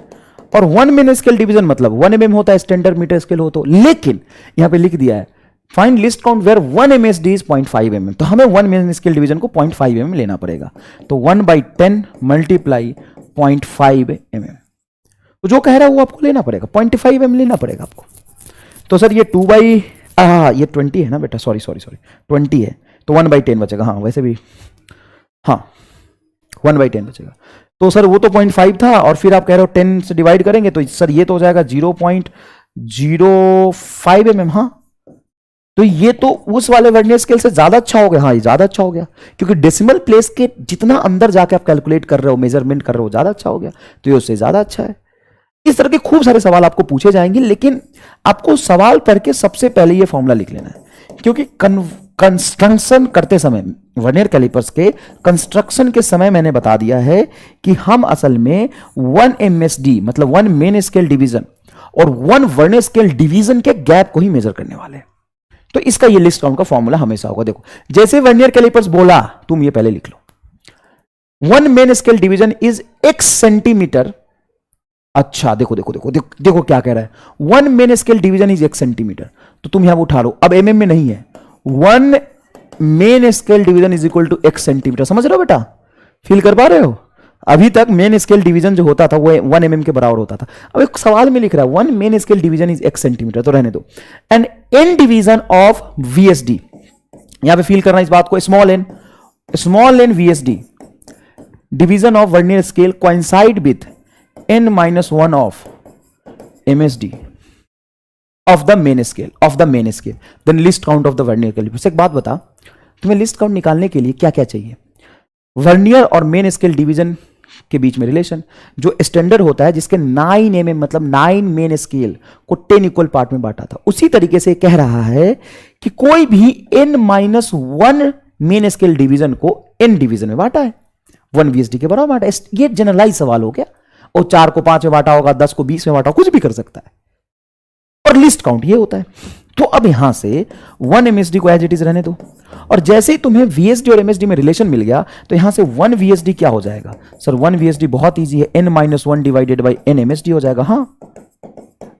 और 1 मेन स्केल डिवीजन मतलब 1 mm होता है, स्टैंडर्ड मीटर स्केल हो तो, लेकिन यहां पे लिख दिया है find least count where 1 MSD is 0.5 mm, तो हमें 1 मेन स्केल डिवीजन को 0.5 mm लेना पड़ेगा। तो 1/10 मल्टीप्लाई 0.5 mm, तो जो कह रहा है वो आपको लेना पड़ेगा, 0.5 mm लेना पड़ेगा आपको। तो सर ये ये 20 है ना बेटा, सॉरी 20 है, तो 1/10 बचेगा। हाँ वैसे भी हाँ 1/10 बचेगा। तो सर वो तो 0.5 था और फिर आप कह रहे हो 10 से डिवाइड करेंगे तो सर ये तो हो जाएगा 0.05 mm। हाँ तो ये तो उस वाले वर्नियर स्केल से ज्यादा अच्छा हो गया। हाँ ये ज्यादा अच्छा हो गया, क्योंकि डेसिमल प्लेस के जितना अंदर जाके आप कैलकुलेट कर रहे हो, मेजरमेंट कर रहे हो, ज्यादा अच्छा हो गया, तो ये उससे ज्यादा अच्छा है। इस तरह के खूब सारे सवाल आपको पूछे जाएंगे, लेकिन आपको सवाल पढ़ के सबसे पहले ये फॉर्मूला लिख लेना है, क्योंकि कंस्ट्रक्शन करते समय वर्नियर कैलिपर्स के कंस्ट्रक्शन के समय मैंने बता दिया है कि हम असल में 1 MSD मतलब 1 मेन स्केल डिवीजन और 1 वर्नियर स्केल डिवीजन के गैप को ही मेजर करने वाले हैं। तो इसका ये लिस्ट काउंट का फॉर्मूला हमेशा होगा। देखो जैसे वर्नियर कैलिपर्स बोला, तुम ये पहले लिख लो, 1 main scale division is x centimetre. अच्छा देखो देखो देखो देखो देखो क्या कह रहा है, 1 main scale division is x centimetre, तो तुम यहां उठा लो, अब mm में नहीं है, 1 main scale division is equal to x centimetre. समझ रहे हो बेटा, फील कर पा रहे हो? अभी तक मेन स्केल डिवीजन जो होता था वो 1 mm के बराबर होता था, अब एक सवाल में लिख रहा है 1 main scale division is x centimetre, तो रहने दो। And n division of VSD, यहां पे फील करना इस बात को, small n VSD division of vernier scale coincide with n-1 of MSD of the main scale then least count of the vernier calipers. एक बात बता, तुम्हें लिस्ट काउंट निकालने के लिए क्या क्या चाहिए? वर्नियर और मेन स्केल डिवीजन के बीच में रिलेशन, जो स्टैंडर्ड होता है जिसके 9 mm मतलब 9 मेन स्केल को 10 इक्वल पार्ट में बांटा था, उसी तरीके से कह रहा है कि कोई भी n-1 मेन स्केल डिवीजन को n डिवीजन में बांटा है, 1 VSD के बराबर बांटा है। ये जनरलाइज सवाल हो गया, और 4 को 5 में बांटा होगा, 10 को 20 में बांटा, कुछ भी कर सकता है, और लिस्ट काउंट ये होता है। तो अब यहां से 1 MSD को एज इट इज रहने दो, और जैसे ही तुम्हें VSD और MSD में रिलेशन मिल गया तो यहां से 1 VSD क्या हो जाएगा सर, 1 VSD बहुत इजी है, n-1 divided by n MSD हो जाएगा। हाँ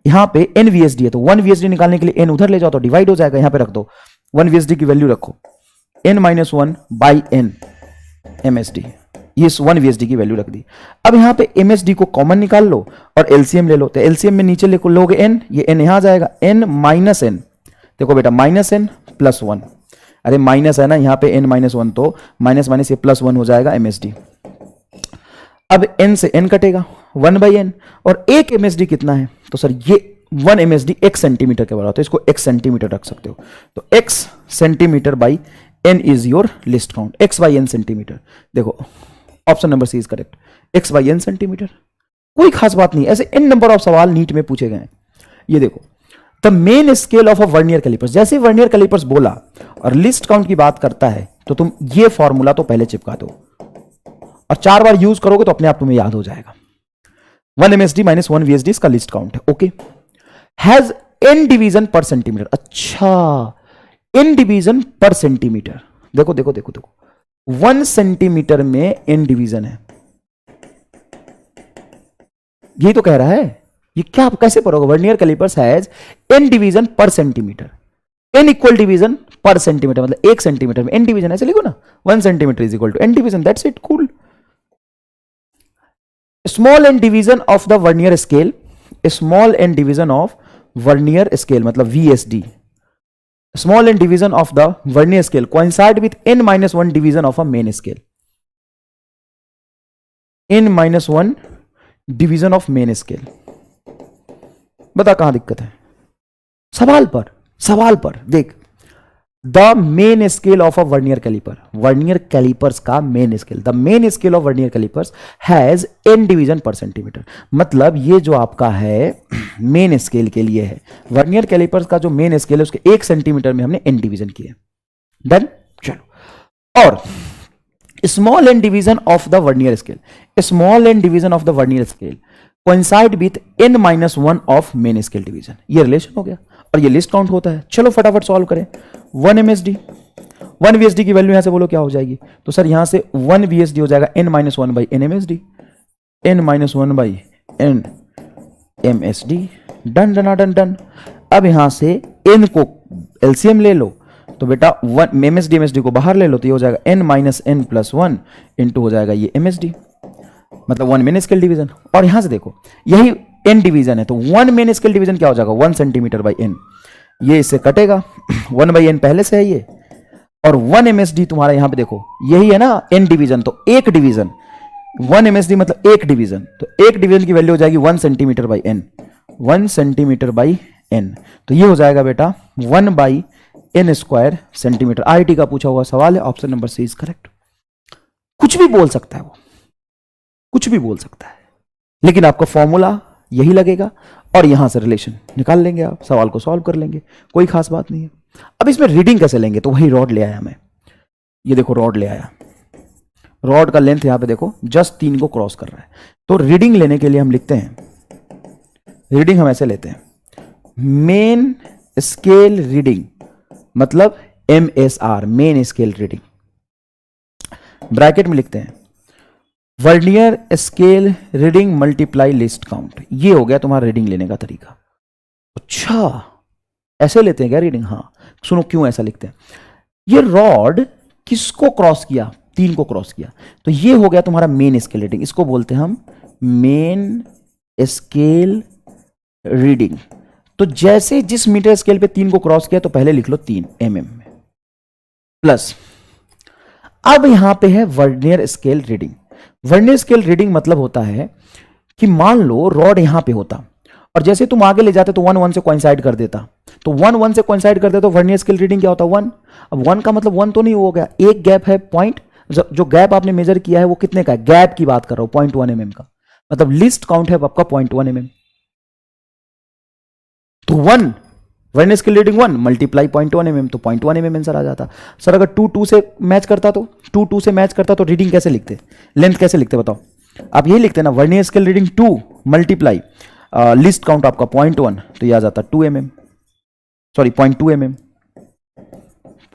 यहां पे n VSD है, तो 1 VSD निकालने के लिए n उधर ले जाओ तो डिवाइड हो जाएगा, यहां पे रख दो 1 VSD की वैल्यू रखो n-1 बाई n MSD, ये 1 VSD की वैल्यू रख दी। अब यहां पे MSD को कॉमन निकाल लो और LCM ले लो, तो LCM में नीचे लोगे n, ये n यहां जाएगा, n माइनस n, देखो बेटा माइनस n प्लस 1, अरे माइनस है ना यहाँ पे n-1, तो माइनस माइनस ये +1 हो जाएगा MSD। अब n से n कटेगा 1/n, और एक MSD कितना है, तो सर ये 1 MSD x सेंटीमीटर के बराबर, तो इसको x सेंटीमीटर रख सकते हो, तो x centimetre by n is your least count, x/n centimetre. देखो option number C is correct, x/n centimetre. कोई खास बात नहीं, ऐसे n नंबर ऑफ सवाल नीट में पूछे गए। ये देखो the main scale of a vernier callipers, जैसे वर्नियर कैलिपर्स बोला और लिस्ट काउंट की बात करता है तो तुम ये फॉर्मूला तो पहले चिपका दो, और 4 बार यूज करोगे तो अपने आप तुम्हें याद हो जाएगा। 1 MSD माइनस 1 VSD इसका लिस्ट काउंट है। Okay, has n division per centimetre. अच्छा n डिवीजन पर सेंटीमीटर, देखो देखो देखो देखो 1 सेंटीमीटर में n डिवीजन है, यही तो कह रहा है। ये क्या आप कैसे पढ़ोगे? Vernier callipers has n division per centimetre, n equal division per centimetre, मतलब 1 सेंटीमीटर में n डिवीजन, ऐसे लिखो ना, 1 centimetre is equal to n division, that's it, cool. Small n division of the vernier scale, small n division of vernier scale मतलब VSD, small n division of the vernier scale coincide with n minus 1 division of a main scale, n minus 1 division of main scale। बता कहां दिक्कत है? सवाल पर देख, the main scale of a vernier calliper, vernier callipers का main scale, the main scale of vernier callipers has n division per centimetre, मतलब ये जो आपका है मेन स्केल के लिए है, वर्नियर कैलिपर्स का जो मेन स्केल है उसके 1 सेंटीमीटर में हमने n डिवीजन किए। डन, चलो। और small n division of the vernier scale, small n division of the vernier scale coincide with n minus 1 of main scale division, ये रिलेशन हो गया और ये लिस्ट काउंट होता है। चलो फटाफट सॉल्व करें। 1 MSD, 1 VSD की वैल्यू यहां से बोलो क्या हो जाएगी? तो सर यहां से 1 VSD हो जाएगा n माइनस 1 बाई n MSD, n माइनस 1 बाई n MSD। Done done done done. अब यहां से n को एलसीएम ले लो तो बेटा 1 MSD को बाहर ले लो तो ये हो जाएगा n minus n plus 1 into हो जाएगा ये MSD, मतलब 1 मेन स्केल डिवीजन। और यहां से देखो यही n डिवीजन है तो 1 मेन स्केल डिवीजन क्या हो जाएगा? 1 सेंटीमीटर बाई n, ये इससे कटेगा 1 बाई n पहले से है ये, और 1 MSD तुम्हारा यहां पे देखो यही है ना n डिवीजन, तो एक डिवीजन 1 MSD मतलब एक डिवीजन, तो एक डिवीजन की वैल्यू हो जाएगी 1 centimetre by n, 1 centimetre by n, तो ये हो जाएगा बेटा 1 बाई n स्क्वायर सेंटीमीटर। IIT का पूछा हुआ सवाल है, option number C is correct. कुछ भी बोल सकता है वो, कुछ भी बोल सकता है, लेकिन आपका फॉर्मूला यही लगेगा और यहां से रिलेशन निकाल लेंगे, आप सवाल को सॉल्व कर लेंगे, कोई खास बात नहीं है। अब इसमें रीडिंग कैसे लेंगे? तो वही रॉड ले आया मैं, ये देखो रॉड ले आया, रॉड का लेंथ यहां पे देखो जस्ट 3 को क्रॉस कर रहा है, तो रीडिंग लेने के लिए हम लिखते हैं, रीडिंग हम ऐसे लेते हैं, मेन स्केल रीडिंग मतलब MSR, main scale reading, bracket में लिखते हैं vernier scale reading multiply list count, ये हो गया तुम्हारा रीडिंग लेने का तरीका। अच्छा ऐसे लेते हैं क्या रीडिंग? हाँ, सुनो क्यों ऐसा लिखते हैं। ये रॉड किसको क्रॉस किया? 3 को क्रॉस किया, तो ये हो गया तुम्हारा मेन स्केल रीडिंग, इसको बोलते हैं हम मेन स्केल रीडिंग। तो जैसे जिस मीटर स्केल पे 3 को क्रॉस किया तो पहले लिख लो 3 mm में, प्लस अब यहां पे है vernier scale reading. Vernier scale reading मतलब होता है कि मान लो रॉड यहां पे होता और जैसे तुम आगे ले जाते तो 1 1 से कोइंसाइड कर देता, तो 1 1 से कोइंसाइड कर देता तो वर्नियर स्केल रीडिंग क्या होता? 1। अब 1 का मतलब 1 तो नहीं हो गया, एक गैप है पॉइंट, जो गैप आपने मेजर किया है वो कितने का है? गैप की बात कर रहा हूं, 0.1 mm का, मतलब लिस्ट काउंट है आपका 0.1 mm। तो 1 vernier scale reading 1 multiply 0.1 mm, तो 0.1 mm आंसर आ जाता। सर अगर 2 2 से मैच करता तो 2 2 से मैच करता तो रीडिंग कैसे लिखते, लेंथ कैसे लिखते बताओ? आप यही लिखते ना, vernier scale reading 2 multiply list count आपका 0.1, तो यह आ जाता 2 mm, सॉरी 0.2 mm,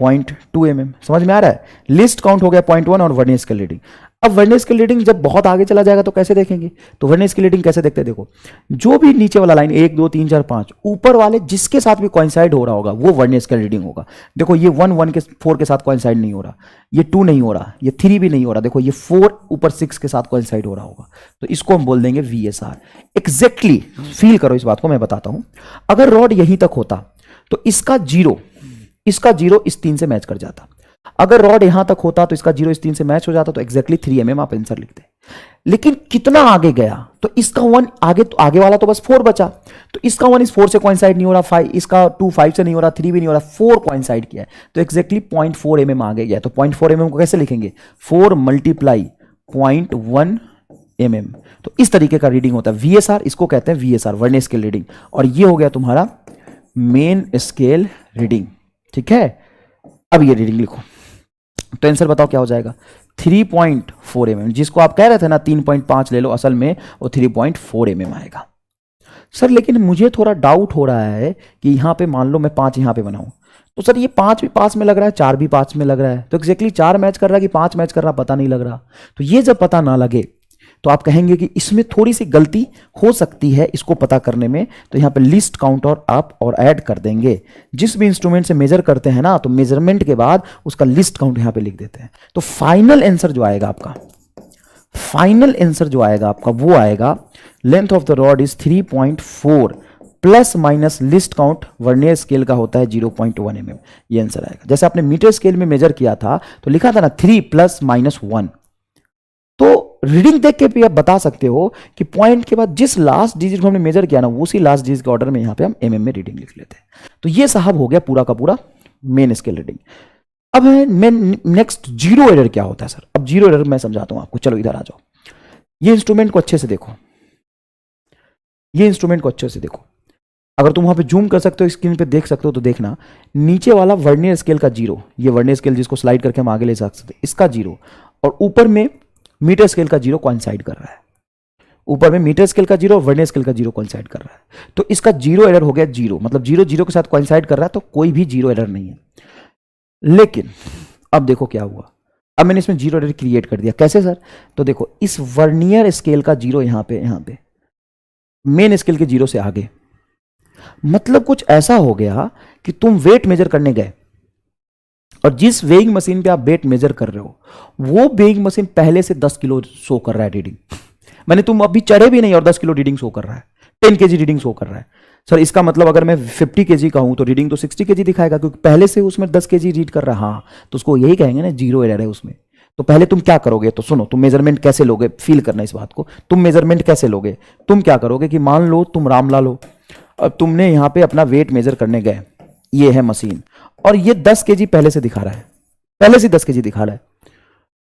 0.2 mm। समझ में आ रहा है? लिस्ट काउंट हो गया 0.1 और वर्नियर स्केल रीडिंग। अब वर्नियर स्केल रीडिंग जब बहुत आगे चला जाएगा तो कैसे देखेंगे? तो वर्नियर स्केल रीडिंग कैसे देखते हैं? देखो जो भी नीचे वाला लाइन 1 2 3 4 5 ऊपर वाले जिसके साथ भी कोइंसाइड हो रहा होगा वो वर्नियर स्केल रीडिंग होगा। देखो ये 1 1 के 4 के साथ कोइंसाइड नहीं हो रहा, ये 2 नहीं हो रहा, ये 3 भी नहीं हो रहा, देखो ये 4 ऊपर 6 के साथ कोइंसाइड हो रहा होगा, तो इसको हम बोल देंगे VSR। एग्जैक्टली फील करो इस बात को, मैं बताता हूं। अगर रॉड यहीं तक होता तो इसका जीरो इस 3 से मैच कर जाता, अगर रॉड यहां तक होता तो इसका 0 इस 3 से मैच हो जाता, तो एग्जैक्टली 3 mm आप आंसर लिखते। लेकिन कितना आगे गया तो इसका 1 आगे, तो आगे वाला तो बस 4 बचा, तो इसका 1 इस 4 से कोइंसाइड नहीं हो रहा, 5 इसका 2 5 से नहीं हो रहा, 3 भी नहीं हो रहा, 4 कोइंसाइड किया है, तो एग्जैक्टली 0.4 mm आगे गया। तो 0.4 mm को कैसे लिखेंगे? 4 मल्टीप्लाई 0.1 mm, तो इस तरीके का रीडिंग होता है VSR, इसको कहते हैं VSR वर्नियर स्केल रीडिंग, और ये हो गया तुम्हारा मेन स्केल रीडिंग। ठीक है, अब ये रीडिंग लिखो, तो आंसर बताओ क्या हो जाएगा? 3.4 mm, जिसको आप कह रहे थे ना 3.5 ले लो, असल में वो 3.4 mm आएगा। सर लेकिन मुझे थोड़ा डाउट हो रहा है कि यहां पे मान लो मैं 5 यहां पे बनाऊं तो सर ये 5 भी पास में लग रहा है, 4 भी पास में लग रहा है, तो एग्जैक्टली 4 मैच कर रहा है कि 5 मैच कर रहा पता नहीं लग रहा। तो ये जब पता ना लगे तो आप कहेंगे कि इसमें थोड़ी सी गलती हो सकती है इसको पता करने में। तो यहां पे लिस्ट काउंट और आप और ऐड कर देंगे। जिस भी इंस्ट्रूमेंट से मेजर करते हैं ना, तो मेजरमेंट के बाद उसका लिस्ट काउंट यहां पे लिख देते हैं। तो फाइनल आंसर जो आएगा आपका, फाइनल आंसर जो आएगा आपका वो आएगा length of the rod is 3.4 plus minus list count vernier scale का होता है 0.1 mm। ये आंसर आएगा। जैसे आपने मीटर स्केल में मेजर किया था तो लिखा था ना 3 + -1। तो रीडिंग देख के भी आप बता सकते हो कि पॉइंट के बाद जिस लास्ट डिजिट को हमने मेजर किया ना, उसी लास्ट डिजिट के ऑर्डर में यहां पे हम mm में रीडिंग लिख लेते हैं। तो ये साहब हो गया पूरा का पूरा मेन स्केल रीडिंग। अब है नेक्स्ट जीरो एरर क्या होता है सर। अब जीरो एरर मैं समझाता हूं आपको, चलो इधर आ जाओ। ये इंस्ट्रूमेंट को अच्छे से देखो, ये इंस्ट्रूमेंट को अच्छे से देखो। अगर तुम वहां पे जूम कर सकते हो, स्क्रीन पे देख सकते हो तो देखना, नीचे वाला वर्नियर स्केल का 0, ये वर्नियर स्केल जिसको स्लाइड करके हम आगे ले सकते हैं, इसका 0, और ऊपर में मीटर स्केल का 0 कोइंसाइड कर रहा है। ऊपर में मीटर स्केल का 0 और वर्नियर स्केल का 0 कोइंसाइड कर रहा है। तो इसका जीरो एरर हो गया 0, मतलब 0 0 के साथ कोइंसाइड कर रहा है, तो कोई भी जीरो एरर नहीं है। लेकिन अब देखो क्या हुआ, अब मैंने इसमें जीरो एरर क्रिएट कर दिया। कैसे सर? तो देखो इस वर्नियर स्केल का 0 यहां पे मेन स्केल के 0 से आगे, मतलब कुछ ऐसा हो गया कि तुम वेट मेजर करने गए और जिस वेइंग मशीन पे आप वेट मेजर कर रहे हो वो वेइंग मशीन पहले से 10 किलो शो कर रहा है रीडिंग। मैंने तुम अभी चढ़े भी नहीं और 10 किलो रीडिंग शो कर रहा है, 10 केजी रीडिंग शो कर रहा है। सर इसका मतलब अगर मैं 50 केजी का हूं तो रीडिंग तो 60 केजी दिखाएगा, क्योंकि पहले से उसमें 10 केजी रीड कर रहा है। हाँ, तो उसको यही कहेंगे ना जीरो एरर है उसमें। तो पहले तुम क्या करोगे, तो सुनो, तुम मेजरमेंट कैसे लोगे, फील करना इस बात को। तुम मेजरमेंट कैसे लोगे, तुम क्या करोगे कि मान लो तुम रामलाल हो, अब तुमने यहां पे अपना वेट मेजर करने गए, ये है मशीन और ये 10 केजी पहले से दिखा रहा है, पहले से 10 केजी दिखा रहा है।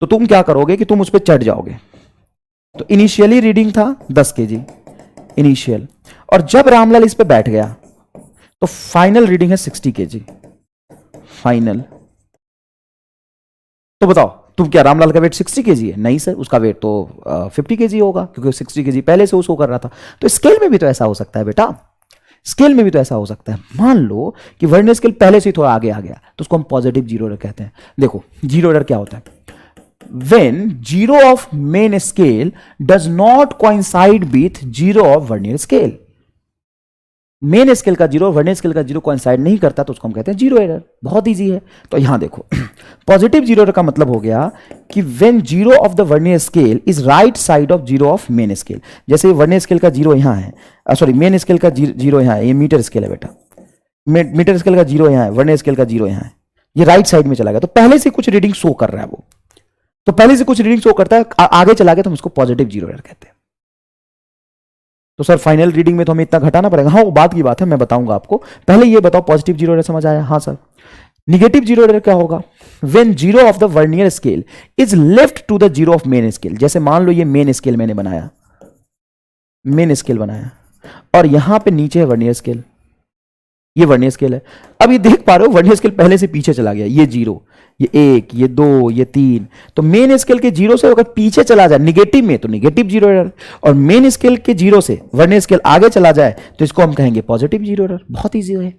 तो तुम क्या करोगे कि तुम उस पर चढ़ जाओगे। तो इनिशियली रीडिंग था 10 केजी इनिशियल, और जब रामलाल इस पे बैठ गया तो फाइनल रीडिंग है 60 केजी फाइनल। तो बताओ तुम, क्या रामलाल का वेट 60 केजी है? नहीं सर, उसका वेट तो 50 केजी होगा, क्योंकि 60 केजी पहले से वो शो कर रहा था। तो स्केल में भी तो ऐसा हो सकता है बेटा, स्केल में भी तो ऐसा हो सकता है। मान लो कि वर्नियर स्केल पहले से ही थोड़ा आगे आ गया, तो उसको हम पॉजिटिव जीरो एरर कहते हैं। देखो जीरो एरर क्या होता है, when zero of main scale does not coincide with zero of vernier scale। Main scale का 0 वर्नियर स्केल का 0 कोइंसाइड नहीं करता तो उसको हम कहते हैं जीरो एरर। बहुत इजी है। तो यहां देखो पॉजिटिव जीरो एरर का मतलब हो गया कि when 0 of the vernier scale is right side of 0 of main scale. जैसे वर्नियर स्केल का 0 यहां है, सॉरी मेन स्केल का 0 यहां है, ये मीटर स्केल है बेटा, मीटर स्केल का 0 यहां है, वर्नियर स्केल का 0 यहां है, ये राइट साइड में चला गया, तो पहले से कुछ रीडिंग शो कर रहा है वो, तो पहले से कुछ रीडिंग शो करता है, आगे चला गया तो हम इसको पॉजिटिव जीरो एरर कहते हैं। तो सर फाइनल रीडिंग में तो हमें इतना घटाना पड़ेगा। हाँ वो बात की बात है, मैं बताऊंगा आपको। पहले ये बताओ पॉजिटिव जीरो एरर समझ आया? हाँ सर। निगेटिव जीरो एरर क्या होगा? When zero of the vernier scale is left to the zero of main scale. जैसे मान लो ये मेन स्केल मैंने बनाया, मेन स्केल बनाया, और यहां पे नीचे है वर्नियर स्केल, ये वर्नियर स्केल है। अब ये देख पा रहे हो वर्नियर स्केल पहले से पीछे चला गया, ये 0, ये 1, ये 2, ये 3। तो मेन स्केल के 0 से अगर पीछे चला जाए निगेटिव में तो निगेटिव जीरो एरर, और मेन स्केल के 0 से वर्नियर स्केल आगे चला जाए तो इसको हम कहेंगे पॉजिटिव जीरो एरर। बहुत इजी है।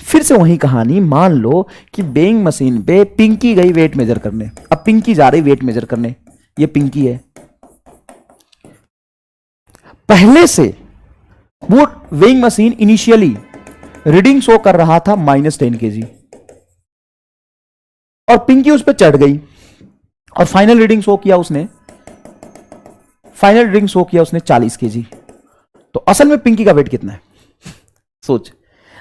फिर से वही कहानी, मान लो कि वेइंग मशीन पे पिंकी गई वेट मेजर करने। अब पिंकी जा रही वेट मेजर करने, ये पिंकी है, पहले से वो weighing machine initially reading show कर रहा था -10 केजी, और पिंकी उस पर चढ़ गई और फाइनल रीडिंग शो किया उसने, फाइनल रीडिंग शो किया उसने 40 केजी। तो असल में पिंकी का वेट कितना है सोच।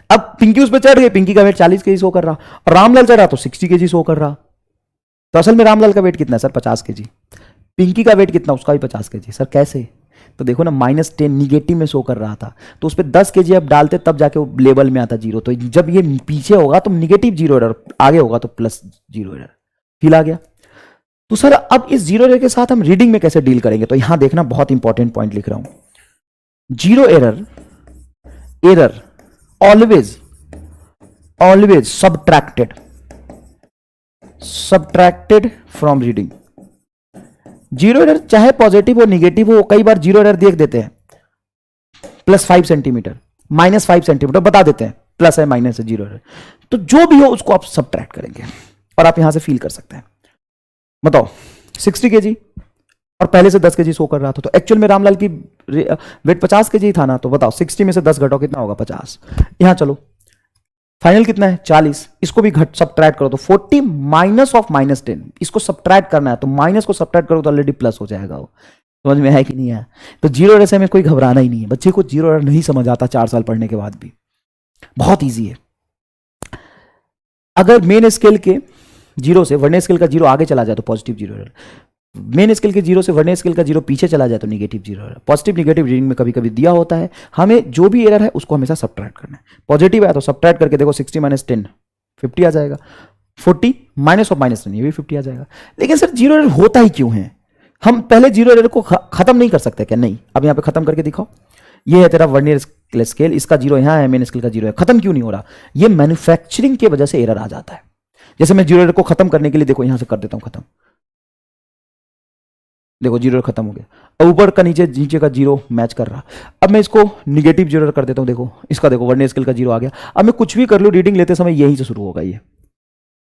अब पिंकी उस पर चढ़ गई, पिंकी का वेट 40 केजी शो कर रहा, और रामलाल चढ़ा तो 60 केजी शो कर रहा। तो असल में रामलाल का वेट कितना है सर? 50 केजी। पिंकी का वेट कितना? उसका भी 50 केजी। सर कैसे? तो देखो ना -10 निगेटिव में शो कर रहा था, तो उस पर 10 केजी अब डालते तब जाके वो लेवल में आता 0। तो जब ये पीछे होगा तो निगेटिव जीरो एरर, आगे होगा तो प्लस जीरो एरर। फील आ गया? तो सर अब इस जीरो एरर के साथ हम रीडिंग में कैसे डील करेंगे? तो यहां देखना, बहुत इंपॉर्टेंट पॉइंट लिख रहा हूं। Zero error, error always subtracted from reading. Zero error चाहे पॉजिटिव हो निगेटिव हो, कई बार जीरो एरर देख देते हैं +5 सेंटीमीटर, -5 सेंटीमीटर बता देते हैं, प्लस है माइनस है जीरो है, तो जो भी हो उसको आप सबट्रैक्ट करेंगे और आप यहां से फील कर सकते हैं। बताओ 60 kg और पहले से 10 kg शो कर रहा था, तो एक्चुअल में रामलाल की वेट 50 kg था ना, तो बताओ 60 में से 10 घटाओ कितना होगा 50। यहां चलो फाइनल कितना है 40, इसको भी घट सबट्रैक्ट करो तो 40 माइनस ऑफ माइनस 10, इसको सबट्रैक्ट करना है तो माइनस को सबट्रैक्ट करो तो ऑलरेडी प्लस हो जाएगा वो। समझ में है कि नहीं है? तो जीरो एरर से हमें कोई घबराना ही नहीं है। बच्चे को जीरो एरर नहीं समझ आता 4 साल पढ़ने के बाद भी, बहुत ईजी है। अगर मेन स्केल के जीरो से वर्नियर स्केल का जीरो आगे चला जाए तो positive zero error, main scale के जीरो से वर्नियर स्केल का जीरो पीछे चला जाए तो negative zero error. Positive negative reading में कभी कभी दिया होता है, हमें जो भी एरर है उसको हमेशा सबट्रैक्ट करना है। पॉजिटिव है तो सबट्रैक्ट करके देखो 60 माइनस 10 50 आ जाएगा, 40 माइनस ऑफ माइनस 10 ये भी 50 आ जाएगा। लेकिन सर जीरो एरर होता ही क्यों है? हम पहले जीरो एरर को खत्म नहीं कर सकते क्या? नहीं। अब यहां पे खत्म करके दिखाओ, ये है तेरा वर्नियर स्केल, इसका जीरो यहां है, मेन स्केल का जीरो है, खत्म क्यों नहीं हो रहा? ये मैन्युफैक्चरिंग की वजह से एरर आ जाता है। जैसे मैं जीरो एरर को खत्म करने के लिए देखो यहां से कर देता हूं खत्म, देखो जीरो एरर खत्म हो गया, ऊपर का नीचे का जीरो मैच कर रहा। अब मैं इसको निगेटिव जीरो एरर कर देता हूं, देखो इसका देखो वर्नियर स्केल का जीरो आ गया। अब मैं कुछ भी कर लूं रीडिंग लेते समय यहीं से शुरू होगा, ये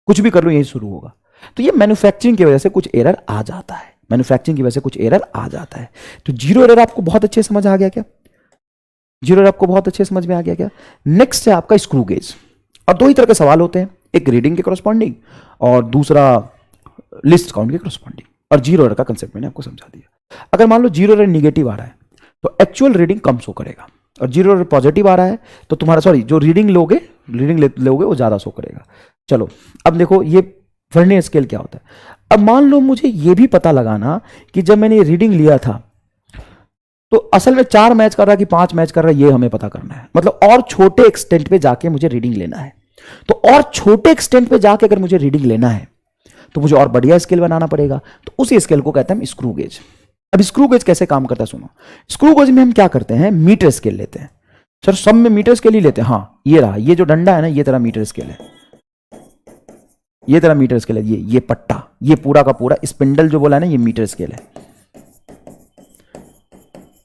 कुछ भी कर लूं यहीं से शुरू होगा। तो ये मैन्युफैक्चरिंग की वजह से कुछ एरर आ जाता है, मैन्युफैक्चरिंग की वजह से कुछ एरर आ जाता है। तो जीरो एरर आपको बहुत अच्छे समझ आ गया क्या? जीरो एरर आपको बहुत अच्छे समझ में आ गया क्या? नेक्स्ट है आपका स्क्रू गेज। और दो ही तरह के सवाल होते हैं, एक रीडिंग के करस्पॉन्डिंग और दूसरा लिस्ट काउंट के करस्पॉन्डिंग। और जीरो एरर का कंसेप्ट मैंने आपको समझा दिया। अगर मान लो जीरो एरर निगेटिव आ रहा है तो एक्चुअल रीडिंग कम शो करेगा, और जीरो एरर पॉजिटिव आ रहा है तो तुम्हारा जो रीडिंग लोगे वो ज्यादा शो करेगा। चलो अब देखो ये वर्नियर स्केल क्या होता है। अब मान लो मुझे ये भी पता लगाना कि जब मैंने रीडिंग लिया था तो असल में 4 मैच कर रहा है कि 5 मैच कर रहा है, ये हमें पता करना है। मतलब और छोटे एक्सटेंट पे जाके मुझे रीडिंग लेना है। तो और छोटे एक्सटेंट पे जाके अगर मुझे रीडिंग लेना है तो मुझे और बढ़िया स्केल बनाना पड़ेगा, तो उसी स्केल को कहते हैं स्क्रू गेज। अब स्क्रू गेज कैसे काम करता है सुनो। स्क्रू गेज में हम क्या करते हैं, मीटर स्केल लेते हैं। सर सब में मीटर स्केल ही लेते हैं? हाँ, ये रहा, ये जो डंडा है ना ये तेरा मीटर स्केल है, ये तेरा मीटर स्केल है। ये पट्टा, ये पूरा का पूरा स्पिंडल जो बोला है ना ये मीटर स्केल है।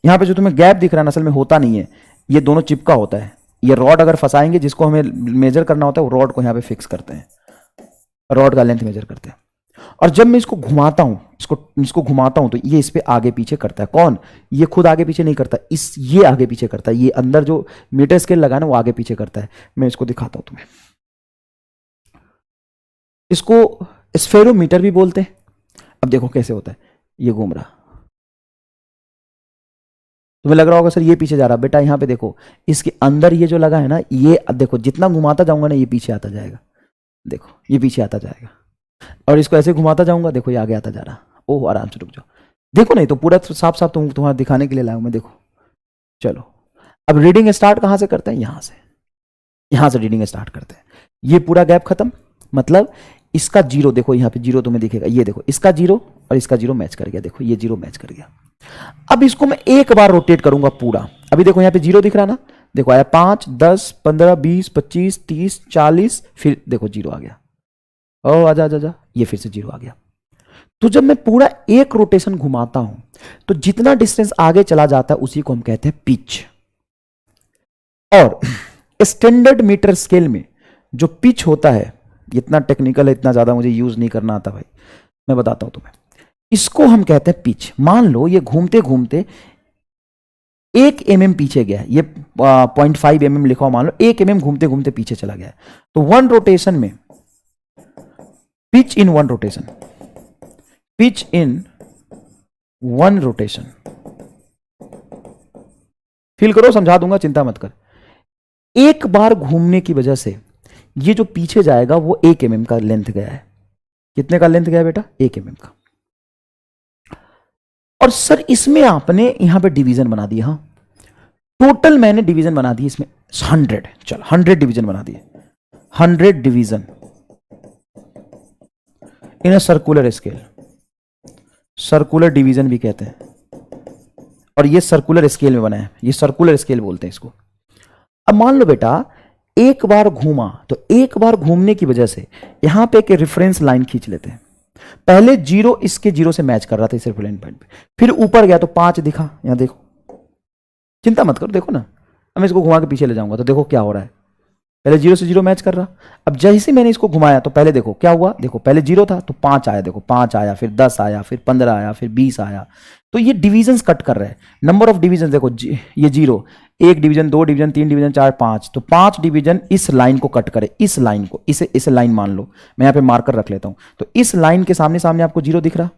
यहां पे जो तुम्हें गैप दिख रहा है असल में होता नहीं है, ये दोनों चिपका होता है। ये रॉड अगर फंसाएंगे, जिसको हमें मेजर करना होता है वो रॉड को यहां पे फिक्स करते हैं, रॉड का लेंथ मेजर करते हैं। और जब मैं इसको घुमाता हूं, इसको घुमाता हूं तो ये इस पे आगे पीछे करता है। कौन? ये खुद आगे पीछे नहीं करता, ये आगे पीछे करता है। ये अंदर जो मीटर स्केल लगा ना वो आगे पीछे करता है। मैं इसको दिखाता हूं तुम्हें, इसको स्फेरोमीटर भी बोलते हैं। अब देखो कैसे होता है, ये घूम रहा, तुम्हें लग रहा होगा सर ये पीछे जा रहा। बेटा यहां पे देखो, इसके अंदर ये जो लगा है ना, ये देखो जितना घुमाता जाऊंगा ना ये पीछे आता जाएगा, देखो ये पीछे आता जाएगा। और इसको ऐसे घुमाता जाऊंगा, देखो ये आगे आता जा रहा। ओह आराम से रुक जाओ, देखो नहीं तो पूरा साफ साफ तुम्हारा दिखाने के लिए लाया हूं मैं, देखो। चलो अब रीडिंग स्टार्ट कहां से करते हैं? यहां से रीडिंग स्टार्ट करते हैं। ये पूरा गैप खत्म, मतलब इसका जीरो देखो, यहां पे जीरो तुम्हें दिखेगा, ये देखो इसका जीरो और इसका जीरो मैच कर गया, देखो ये जीरो मैच कर गया। अब इसको मैं एक बार रोटेट करूंगा पूरा। अभी देखो यहां पे जीरो दिख रहा ना, देखो आया 5 10 15 20 25 30 40, फिर देखो जीरो आ गया। ओ आजा आजा, ये फिर से जीरो आ गया। तो जब मैं पूरा एक रोटेशन घुमाता हूं तो जितना डिस्टेंस आगे चला जाता है उसी को हम कहते हैं पिच। और स्टैंडर्ड मीटर स्केल में जो पिच होता है, इतना टेक्निकल है, इतना ज्यादा मुझे यूज नहीं करना आता भाई, मैं बताता हूं तुम्हें। इसको हम कहते हैं पिच। मान लो ये घूमते घूमते 1 mm पीछे गया है, ये 0.5 mm लिखा हो, मान लो 1 mm घूमते घूमते पीछे चला गया है। तो 1 रोटेशन में पिच इन 1 रोटेशन, पिच इन 1 रोटेशन, फील करो, समझा दूंगा, चिंता मत कर। एक बार घूमने की वजह से ये जो पीछे जाएगा वो 1 mm का लेंथ गया है। कितने का लेंथ गया बेटा? 1 mm का। और सर इसमें आपने यहां पे डिवीजन बना दिया। हाँ, टोटल मैंने डिवीजन बना दी इसमें 100। चल 100 डिवीजन बना दिए, 100 division in a circular scale. Circular division भी कहते हैं, और ये सर्कुलर स्केल में बना है, ये सर्कुलर स्केल बोलते हैं इसको। अब मान लो बेटा एक बार घूमा, तो एक बार घूमने की वजह से यहां पे एक रेफरेंस लाइन खींच लेते हैं। पहले जीरो इसके जीरो से मैच कर रहा था इस रेफरेंस पॉइंट पे, फिर ऊपर गया तो 5 दिखा, यहां देखो, चिंता मत करो, देखो ना। अब मैं इसको घुमा के पीछे ले जाऊंगा तो देखो क्या हो रहा है, पहले 0 से 0 मैच कर रहा। अब जैसे मैंने इसको घुमाया तो पहले देखो क्या हुआ, देखो पहले 0 था तो 5 आया, देखो 5 आया, फिर 10 आया, फिर 15 आया, फिर 20 आया। तो ये डिविजन्स कट कर रहे हैं, नंबर ऑफ डिवीजन देखो, ये 0, 1 डिवीजन, 2 डिवीजन, 3 डिवीजन, 4, 5, तो 5 डिवीजन इस लाइन को कट करे, इस लाइन को, इसे लाइन मान लो, मैं यहां पे मार्कर रख लेता हूं। तो इस लाइन के सामने सामने आपको 0 दिख रहा,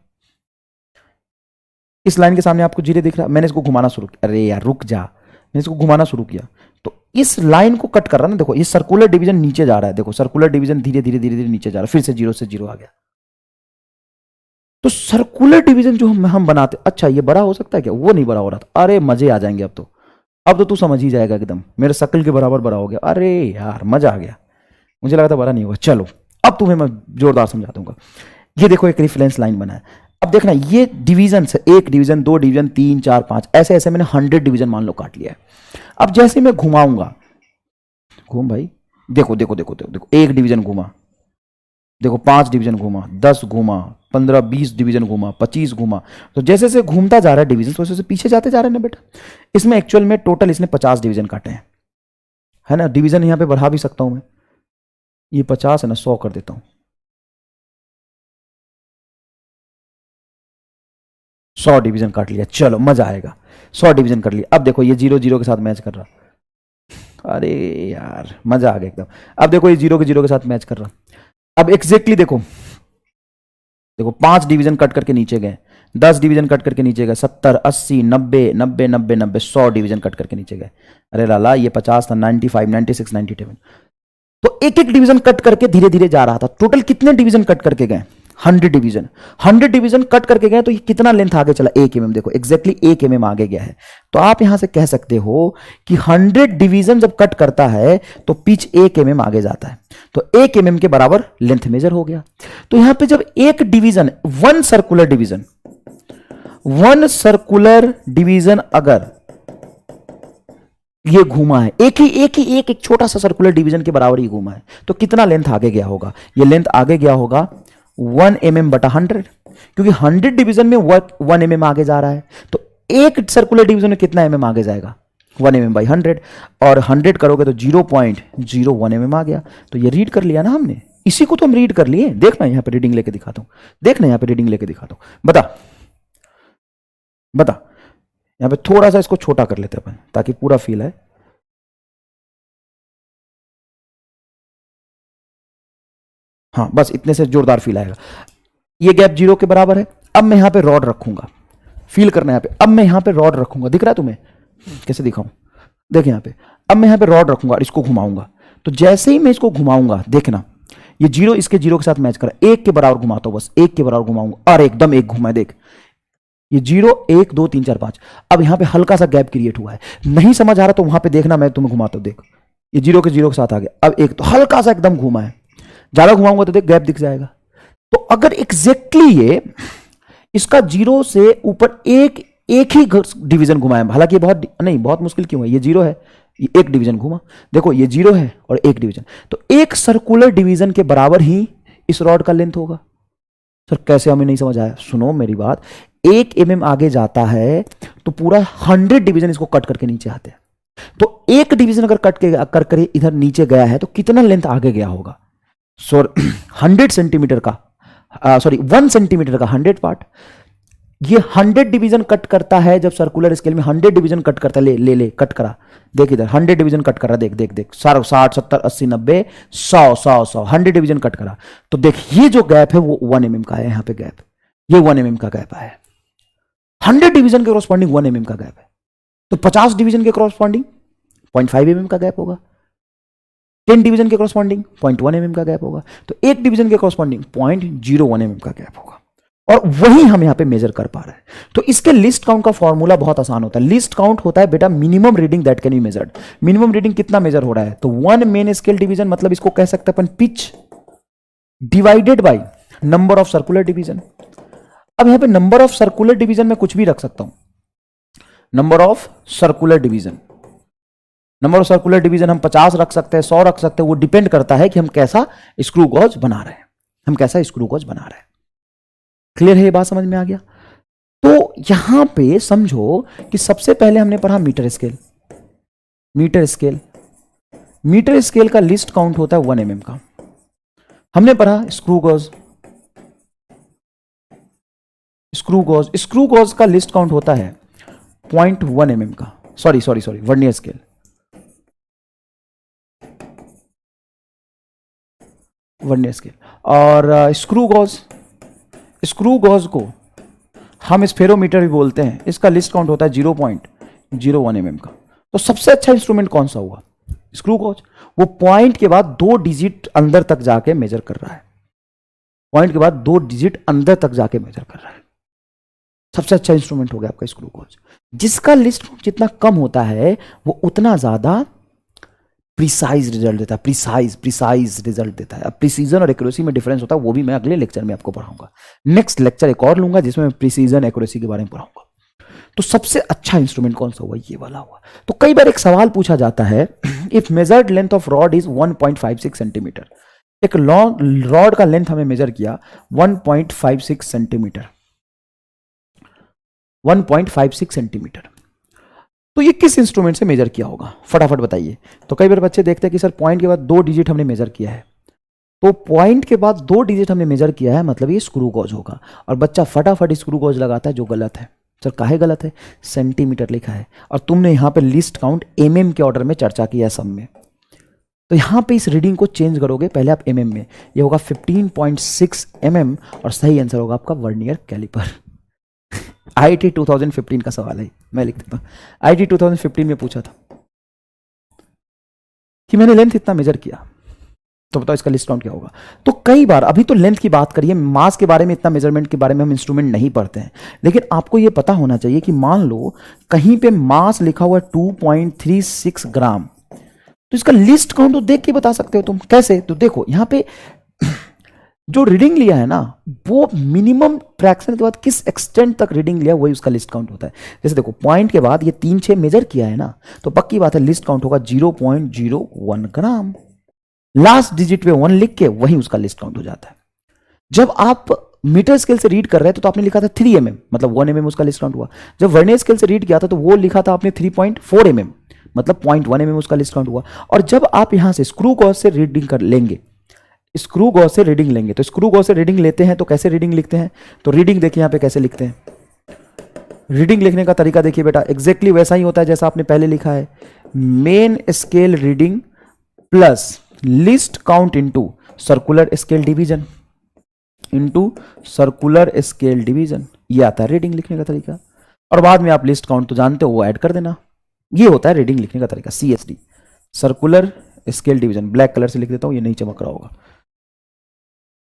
इस लाइन के सामने आपको 0 दिख रहा। मैंने इसको घुमाना शुरू किया, अरे यार रुक जा, मैंने इसको घुमाना शुरू किया तो इस लाइन को कट कर रहा ना, देखो ये सर्कुलर डिवीजन नीचे जा रहा है, देखो सर्कुलर डिवीजन धीरे धीरे धीरे धीरे नीचे जा रहा है, फिर से 0 से 0 आ गया। तो सर्कुलर डिवीजन जो हम बनाते, अच्छा ये बड़ा हो सकता है क्या, वो नहीं बड़ा हो रहा था, अरे मजे आ जाएंगे अब तो तू समझ ही जाएगा एकदम, मेरे शक्ल के बराबर बड़ा हो गया, अरे यार मजा आ गया, मुझे लगा था बड़ा नहीं होगा। चलो अब तुम्हें मैं जोरदार समझा दूंगा। ये देखो एक रेफरेंस लाइन बना है, अब देखना ये डिवीजन से 1 डिवीजन, 2 डिवीजन, 3, 4, 5 ऐसे ऐसे मैंने 100 डिवीजन मान लो काट लिया है। अब जैसे मैं घुमाऊंगा, घूम भाई, देखो देखो देखो देखो देखो, 1 डिवीजन घुमा, देखो 5 डिवीजन घुमा, 10 घुमा, 15, 20 डिवीजन घुमा, 25 घुमा, तो जैसे जैसे घूमता जा रहा है डिवीजन, वैसे पीछे जाते जा रहे हैं ना बेटा। इसमें एक्चुअल में टोटल इसने 50 डिवीजन काटे हैं, है ना। डिवीजन यहां पे बढ़ा भी सकता हूं मैं, ये 50 है ना, 100 कर देता हूं, 100 डिवीजन काट लिया, चलो मजा आएगा, 100 डिवीजन कर लिया। अब देखो ये 0 0 के साथ मैच कर रहा, अरे यार मजा आ गया एकदम। अब देखो ये 0 के 0 के साथ मैच कर रहा। अब एग्जैक्टली देखो, देखो 5 डिवीजन कट करके नीचे गए, 10 डिवीजन कट करके नीचे गए, 70, 80, 90, 90, 90, 90, 100 डिवीजन कट करके नीचे गए। अरे लाला ये 50 था, 95, 96, 97, तो एक एक डिवीजन कट करके धीरे धीरे जा रहा था। टोटल कितने डिवीजन कट करके गए, 100 डिवीजन, 100 डिवीजन कट करके गए, तो ये कितना लेंथ आगे चला, 1 mm, देखो एग्जैक्टली 1 mm आगे गया है। तो आप यहां से कह सकते हो कि 100 डिवीजन जब कट करता है तो पिच 1 mm आगे जाता है, तो 1 mm के बराबर लेंथ मेजर हो गया। तो यहां पे जब एक डिवीजन, वन सर्कुलर डिवीजन अगर ये घूमा है, एक छोटा सा सर्कुलर डिवीजन के बराबर ही घूमा है, तो कितना लेंथ आगे गया होगा, ये लेंथ आगे गया होगा 1 mm बटा 100, क्योंकि 100 डिवीजन में 1 mm आगे जा रहा है, तो एक सर्कुलर डिवीजन में कितना mm आगे जाएगा, 1 mm बाई 100, और 100 करोगे तो 0.01 mm आ गया। तो ये रीड कर लिया ना हमने, इसी को तो हम रीड कर लिए। देखना यहां पे रीडिंग लेके दिखाता हूं, देखना यहां पे रीडिंग लेके दिखाता हूं, बता यहां पे थोड़ा सा इसको छोटा कर लेते अपन ताकि पूरा फील आए। हाँ बस इतने से जोरदार फील आएगा। ये गैप 0 के बराबर है। अब मैं यहां पे रॉड रखूंगा, फील करना यहां पे। अब मैं यहां पे रॉड रखूंगा, दिख रहा है तुम्हें, कैसे दिखाऊं, देख यहां पे। अब मैं यहां पे रॉड रखूंगा और इसको घुमाऊंगा, तो जैसे ही मैं इसको घुमाऊंगा देखना ये 0 इसके 0 के साथ मैच कर, 1 के बराबर घुमाता हूं, बस 1 के बराबर घुमाऊंगा और एकदम 1 घुमा, देख ये 0 1 2 3 4 5। अब यहां पे हल्का सा गैप क्रिएट हुआ है, नहीं समझ आ रहा तो वहां पे देखना, मैं तुम्हें घुमाता हूं, देख ये 0 के 0 के साथ आ गया। अब एक तो हल्का सा एकदम घुमा है, ज्यादा घुमाऊंगा तो देख गैप दिख जाएगा। तो अगर एग्जैक्टली ये इसका 0 से ऊपर एक ही डिवीजन घुमाया, हालांकि ये बहुत मुश्किल क्यों है, ये 0 है, ये एक डिवीजन घुमा, देखो ये 0 है और एक डिवीजन, तो एक सर्कुलर डिवीजन के बराबर ही इस रॉड का लेंथ होगा। सर कैसे, हमें नहीं समझ आया, सुनो मेरी बात, 1 mm आगे जाता है तो पूरा 100 डिवीजन इसको कट करके नीचे आते हैं, तो एक डिवीजन अगर कट के कर इधर नीचे गया है तो कितना लेंथ आगे गया होगा, 100 सेंटीमीटर का, 1 सेंटीमीटर का 100 पार्ट। ये 100 डिवीजन कट करता है जब सर्कुलर स्केल में 100 डिवीजन कट करता है, ले कट करा, देख इधर 100 डिवीजन कट करा, देख 60 70 80 90 100 100 डिवीजन कट करा। तो देख ये जो गैप है वो 1 mm का है, यहां पे गैप, ये 1 mm का गैप आया, 100 डिवीजन के क्रॉसपॉन्डिंग 1 mm का गैप है, तो 50 डिवीजन के क्रॉसपॉन्डिंग 0.5 mm का गैप होगा, 10 डिवीजन के क्रॉसपॉन्डिंग 0.1 mm का गैप होगा, तो एक डिवीजन के क्रॉसपॉन्डिंग 0.01 mm का गैप होगा, और वही हम यहां पे मेजर कर पा रहे हैं। तो इसके लिस्ट काउंट का फॉर्मूला बहुत आसान होता है। लिस्ट काउंट होता है बेटा minimum reading that can be measured. Minimum reading कितना मेजर हो रहा है, तो 1 मेन स्केल डिवीजन, मतलब इसको कह सकते हैं अपन pitch divided by number of circular division. अब यहां पे नंबर ऑफ सर्कुलर डिवीजन में कुछ भी रख सकता हूं, number of circular division, number of circular division हम 50 रख सकते हैं, 100 रख सकते हैं, वो डिपेंड करता है कि हम कैसा स्क्रू गॉज बना रहे हैं, क्लियर है, ये बात समझ में आ गया। तो यहां पे समझो कि सबसे पहले हमने पढ़ा मीटर स्केल, मीटर स्केल का लिस्ट काउंट होता है 1 mm का। हमने पढ़ा स्क्रू गॉज, स्क्रू गॉज का लिस्ट काउंट होता है 0.1 mm का। सॉरी वर्नियर स्केल, और स्क्रू गॉज को हम स्फेरोमीटर भी बोलते हैं। इसका लिस्ट काउंट होता है 0.01 mm का। तो सबसे अच्छा इंस्ट्रूमेंट कौन सा हुआ? Screw gauge. वो पॉइंट के बाद 2 डिजिट अंदर तक जाके मेजर कर रहा है, पॉइंट के बाद 2 डिजिट अंदर तक जाके मेजर कर रहा है। सबसे अच्छा इंस्ट्रूमेंट हो गया आपका स्क्रू गॉज। जिसका लिस्ट जितना कम होता है वो उतना ज्यादा प्रिसाइज रिजल्ट देता है, प्रिसाइज रिजल्ट देता है। अब प्रिसीजन और एक्यूरेसी में डिफरेंस होता है, वो भी मैं अगले लेक्चर में आपको पढ़ाऊंगा। नेक्स्ट लेक्चर एक और लूंगा जिसमें मैं प्रिसीजन एक्यूरेसी के बारे में पढ़ाऊंगा। तो सबसे अच्छा इंस्ट्रूमेंट कौन सा हुआ? ये वाला हुआ। तो कई बार एक सवाल पूछा जाता है, if measured length of rod is 1.56 centimetre. एक रॉड का लेंथ हमें मेजर किया 1.56 सेंटीमीटर, 1.56 सेंटीमीटर। तो ये किस इंस्ट्रूमेंट से मेजर किया होगा? फटाफट बताइए। तो कई बार बच्चे देखते हैं कि सर पॉइंट के बाद 2 डिजिट हमने मेजर किया है, तो पॉइंट के बाद 2 डिजिट हमने मेजर किया है, मतलब ये स्क्रू गॉज होगा। और बच्चा फटाफट स्क्रू गॉज लगाता है, जो गलत है। सर काहे गलत है? सेंटीमीटर लिखा है और तुमने यहां पे लिस्ट काउंट mm के ऑर्डर में चर्चा किया है सब में। तो यहां पे इस रीडिंग को चेंज करोगे, पहले आप mm में, ये होगा 15.6 mm और सही आंसर होगा आपका वर्नियर कैलिपर। IIT 2015 का सवाल है, मैं लिख देता हूं। IIT 2015 में पूछा था कि मैंने लेंथ इतना मेजर किया, तो बताओ इसका लिस्ट काउंट क्या होगा? तो कई बार, अभी तो लेंथ की बात करिए, मास के बारे में, इतना मेजरमेंट के बारे में हम इंस्ट्रूमेंट नहीं पढ़ते हैं, लेकिन आपको यह पता होना चाहिए कि मान लो कहीं पे मास लिखा हुआ है 2.36 ग्राम, तो इसका लिस्ट काउंट तो देख के बता सकते हो तुम। कैसे? तो देखो यहां पे जो रीडिंग लिया है ना, वो मिनिमम फ्रैक्शन के बाद किस एक्सटेंट तक रीडिंग लिया वही उसका लिस्ट काउंट होता है। जैसे देखो पॉइंट के बाद ये 3-6 मेजर किया है ना, तो पक्की बात है लिस्ट काउंट होगा 0.01 ग्राम। लास्ट डिजिट पे 1 लिख के वही उसका लिस्ट काउंट हो जाता है। जब आप मीटर स्केल से रीड कर रहे थे तो आपने लिखा था 3 mm, मतलब 1 mm उसका लिस्ट काउंट हुआ। जब वर्नियर स्केल से रीड किया था तो वो लिखा था आपने 3.4 mm, मतलब 0.1 mm उसका लिस्ट काउंट हुआ। और जब आप यहां से स्क्रू गॉज से रीडिंग कर लेंगे, स्क्रू गॉज से रीडिंग लेंगे, तो स्क्रू गॉज से रीडिंग लेते हैं तो कैसे रीडिंग लिखते हैं? तो रीडिंग देखिए यहां पे कैसे लिखते हैं। रीडिंग लिखने का तरीका देखिए बेटा, एग्जैक्टली वैसा ही होता है जैसा आपने पहले लिखा है। Main scale reading plus list count into circular scale division, ये आता है रीडिंग लिखने का तरीका। और बाद में आप लिस्ट काउंट तो जानते हो, वो ऐड कर देना। ये होता है रीडिंग लिखने का तरीका, CSD, circular scale division. Black colour से लिख देता हूं, ये नहीं चमक रहा होगा।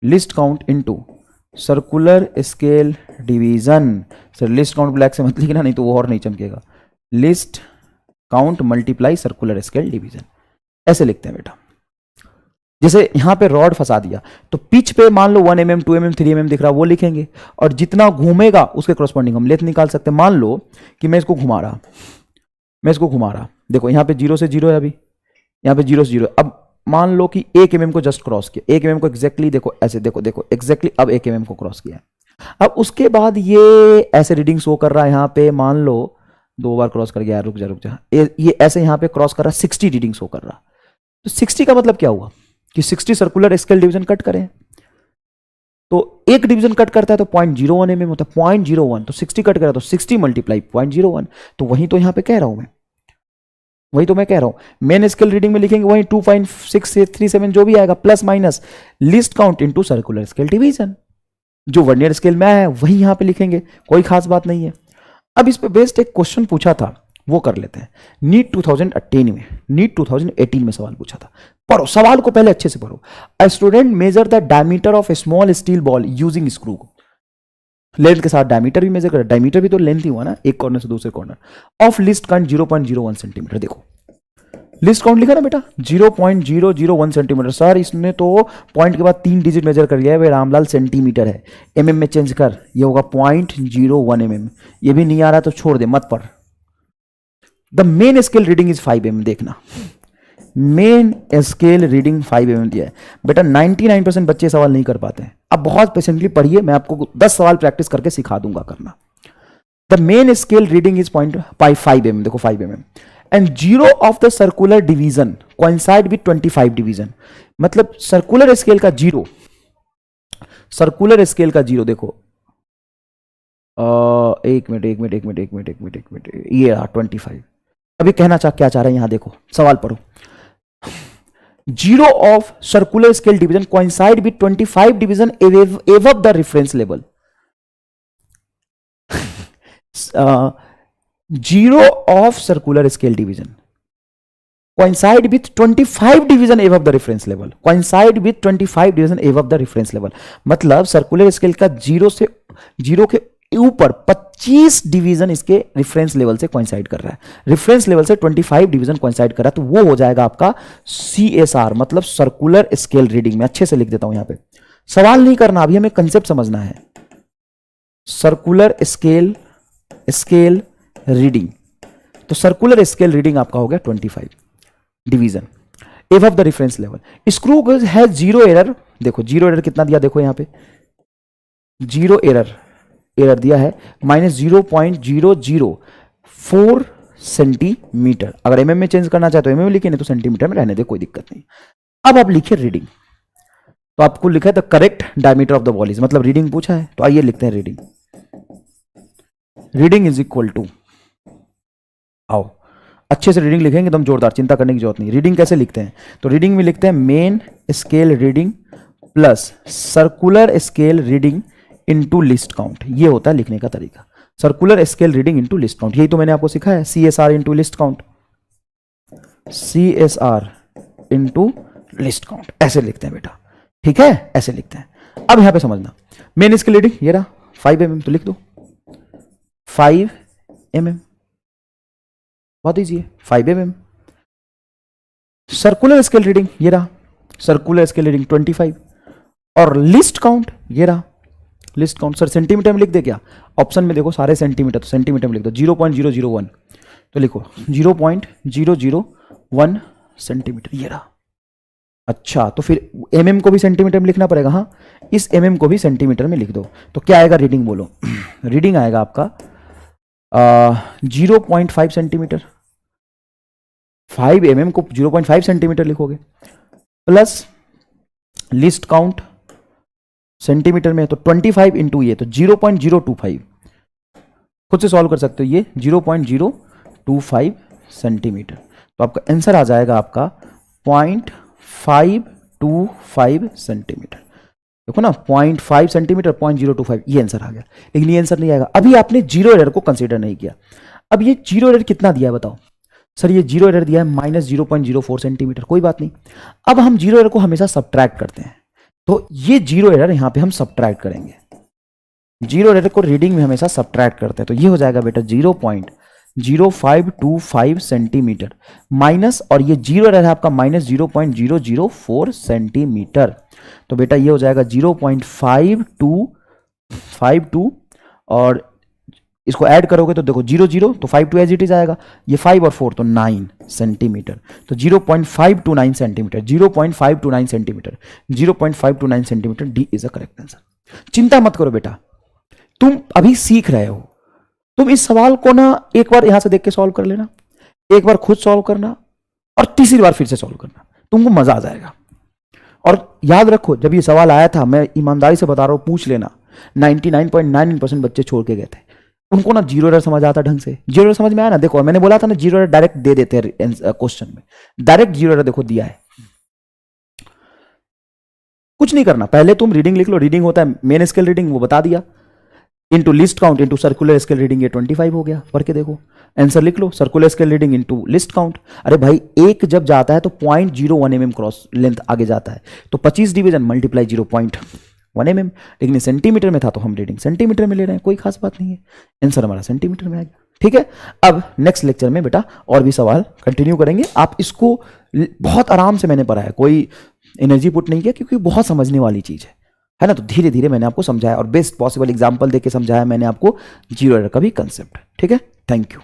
Least count into circular scale division. Sir least count black से मत लिखना, नहीं तो वो और नहीं चमकेगा। Least count multiply circular scale division, ऐसे लिखते हैं बेटा। जैसे यहां पे रॉड फंसा दिया तो पिच पे मान लो 1 mm 2 mm 3 mm दिख रहा, वो लिखेंगे, और जितना घूमेगा उसके करस्पॉन्डिंग हम लेंथ निकाल सकते हैं। मान लो कि मैं इसको घुमा रहा, देखो यहां पे 0 से 0 है, अभी यहां पे 0 से 0। अब मान लो कि 1 mm को जस्ट क्रॉस किया, 1 mm को एग्जैक्टली देखो ऐसे, देखो एग्जैक्टली अब 1 mm को क्रॉस किया। अब उसके बाद ये ऐसे रीडिंग शो कर रहा है, यहां पे मान लो 2 बार क्रॉस कर गया, रुक जा, ये ऐसे यहां पे क्रॉस कर रहा, 60 रीडिंग शो कर रहा। तो 60 का मतलब क्या हुआ कि 60 सर्कुलर स्केल डिवीजन कट करें, तो एक डिवीजन कट करता है तो 0.01 mm होता है, 0.01, तो 60 कट करा तो 60 मल्टीप्लाई 0.01। तो वही तो यहां पे कह रहा हूं मैं, मेन स्केल रीडिंग में लिखेंगे वही 2.637 जो भी आएगा, plus minus list count into circular scale division. जो वर्नियर स्केल में है वही यहां पे लिखेंगे, कोई खास बात नहीं है। अब इस पे बेस्ड एक क्वेश्चन पूछा था, वो कर लेते हैं। नीट 2018 में सवाल पूछा था। पढ़ो सवाल को, पहले अच्छे से पढ़ो। A student measure the diameter of A small steel ball using screw. Length के साथ डायमीटर भी मेजर कर, डायमीटर भी तो लेंथ ही हुआ ना, एक कॉर्नर से दूसरे corner. Of list count 0.01 centimetre. देखो लिस्ट काउंट लिखा ना बेटा 0.001 सेंटीमीटर। सर इसने तो पॉइंट के बाद 3 डिजिट मेजर कर लिया है, वे रामलाल सेंटीमीटर है, mm में चेंज कर, ये होगा 0.01 mm। ये भी नहीं आ रहा तो छोड़ दे, मत पढ़। The main scale reading is 5 mm। देखना मेन स्केल रीडिंग 5 mm दिया है बेटा। 99% बच्चे सवाल नहीं कर पाते हैं। अब बहुत पेशेंटली पढ़िए, मैं आपको 10 सवाल प्रैक्टिस करके सिखा दूंगा करना। The main scale reading is 5 mm। देखो 5 mm। And zero of the circular division coincide with 25 division. मतलब सर्कुलर स्केल का जीरो, सर्कुलर स्केल का जीरो देखो, एक मिनट, ये रहा 25। अभी कहना क्या चाह रहे हैं यहां देखो, सवाल पढ़ो। Zero of circular scale division coincide with 25 division above the reference level. Zero of circular scale division coincide with 25 division above the reference level, coincide with 25 division above the reference level। मतलब circular scale का zero के ऊपर 25 division इसके reference level से coincide कर रहा है, reference level से 25 डिवीजन कोइंसाइड कर रहा है, तो वो हो जाएगा आपका CSR, मतलब सर्कुलर स्केल रीडिंग। में अच्छे से लिख देता हूं यहां पे, सवाल नहीं करना, अभी हमें कंसेप्ट समझना है। सर्कुलर स्केल रीडिंग, तो सर्कुलर स्केल रीडिंग आपका हो गया 25 division above the reference level. Screw gauge है जीरो एरर, देखो जीरो एरर कितना दिया, देखो यहां पे जीरो एरर दिया है -0.004 सेंटीमीटर। अगर एमएम में चेंज करना चाहे तो एमएम लिखिए, नहीं तो सेंटीमीटर में रहने दे, कोई दिक्कत नहीं। अब आप लिखिए रीडिंग, तो आपको लिखा है the correct diameter of the wall is, मतलब रीडिंग पूछा है, तो आइए लिखते हैं रीडिंग इज इक्वल टू, आओ अच्छे से रीडिंग लिखेंगे एकदम जोरदार, चिंता करने की जरूरत नहीं। रीडिंग कैसे लिखते हैं, तो रीडिंग में लिखते हैं main scale reading plus circular scale reading into least count. ये होता है लिखने का तरीका, circular scale reading into least count. यही तो मैंने आपको सिखाया है, CSR into least count, CSR into least count, ऐसे लिखते हैं बेटा, ठीक है, ऐसे लिखते हैं। अब यहां पे समझना, मेन स्केल रीडिंग ये रहा 5 mm, तो लिख दो 5 mm, बहुत ईजी है, 5 mm। सर्कुलर स्केल रीडिंग ये रहा, सर्कुलर स्केल रीडिंग 25, और लिस्ट काउंट ये रहा, लिस्ट काउंट सर सेंटीमीटर में लिख दे क्या, ऑप्शन में देखो सारे सेंटीमीटर, तो सेंटीमीटर में लिख दो 0.001, तो लिखो 0.001 सेंटीमीटर ये रहा। अच्छा, तो फिर mm को भी सेंटीमीटर में लिखना पड़ेगा, हाँ, इस mm को भी सेंटीमीटर में लिख दो, तो क्या आएगा रीडिंग बोलो। रीडिंग आएगा आपका 0.5 सेंटीमीटर, 5 mm को 0.5 सेंटीमीटर लिखोगे, प्लस लिस्ट काउंट सेंटीमीटर में, तो 25 इंटू ये, तो 0.025, खुद से सॉल्व कर सकते हो, ये 0.025 सेंटीमीटर, तो आपका आंसर आ जाएगा आपका 0.525 सेंटीमीटर। देखो ना 0.5 सेंटीमीटर 0.025, ये आंसर आ गया। लेकिन ये आंसर नहीं आएगा, अभी आपने जीरो एरर को कंसीडर नहीं किया। अब ये जीरो एरर कितना दिया है बताओ, सर ये जीरो एरर दिया है -0.04 सेंटीमीटर, कोई बात नहीं। अब हम जीरो एरर को हमेशा सब्ट्रैक्ट करते हैं, तो ये जीरो एरर यहां पे हम सब्ट्रैक्ट करेंगे, जीरो एरर को रीडिंग में हमेशा सब्ट्रैक्ट करते हैं, तो ये हो जाएगा बेटा 0.0525 सेंटीमीटर माइनस, और ये जीरो एरर है आपका -0.004 सेंटीमीटर, तो बेटा ये हो जाएगा 0.5252, और इसको ऐड करोगे तो देखो 0 तो 5 2 एज इट इज आएगा, ये 5 और 4 तो 9 सेंटीमीटर, तो 0.529 centimetre, 0.529 centimetre, 0.529 centimetre, D is a correct answer. चिंता मत करो बेटा, तुम अभी सीख रहे हो, तुम इस सवाल को ना एक बार यहां से देख के सॉल्व कर लेना, एक बार खुद सॉल्व करना, और तीसरी बार फिर से सॉल्व करना, तुमको मजा आ जाएगा। और याद रखो, जब ये सवाल आया था, मैं ईमानदारी से बता रहा हूं, पूछ लेना, 99.99% बच्चे छोड़ के गए थे, उनको ना जीरो एरर समझ आता ढंग से। जीरो एरर समझ में आया ना, देखो मैंने बोला था ना जीरो एरर डायरेक्ट दे देते हैं क्वेश्चन में, डायरेक्ट जीरो एरर देखो दिया है। कुछ नहीं करना, पहले तुम रीडिंग लिख लो, रीडिंग होता है मेन स्केल रीडिंग, वो बता दिया, into least count into circular scale reading, ये 25 हो गया, पढ़ के देखो, आंसर लिख लो, circular scale reading into least count. अरे भाई एक जब जाता है तो 0.01 mm क्रॉस लेंथ आगे जाता है, तो 25 डिवीजन मल्टीप्लाई 0.1 mm, लेकिन सेंटीमीटर में था तो हम रीडिंग सेंटीमीटर में ले रहे हैं, कोई खास बात नहीं है, आंसर हमारा सेंटीमीटर में आ गया। ठीक है, अब नेक्स्ट लेक्चर में बेटा और भी सवाल कंटिन्यू करेंगे। आप इसको बहुत आराम से मैंने पढ़ा है, कोई एनर्जी पुट नहीं किया, क्योंकि बहुत समझने वाली चीज है ना, तो धीरे धीरे मैंने आपको समझाया और बेस्ट पॉसिबल एग्जांपल देके समझाया मैंने आपको जीरो एरर का भी कंसेप्ट। ठीक है, थैंक यू।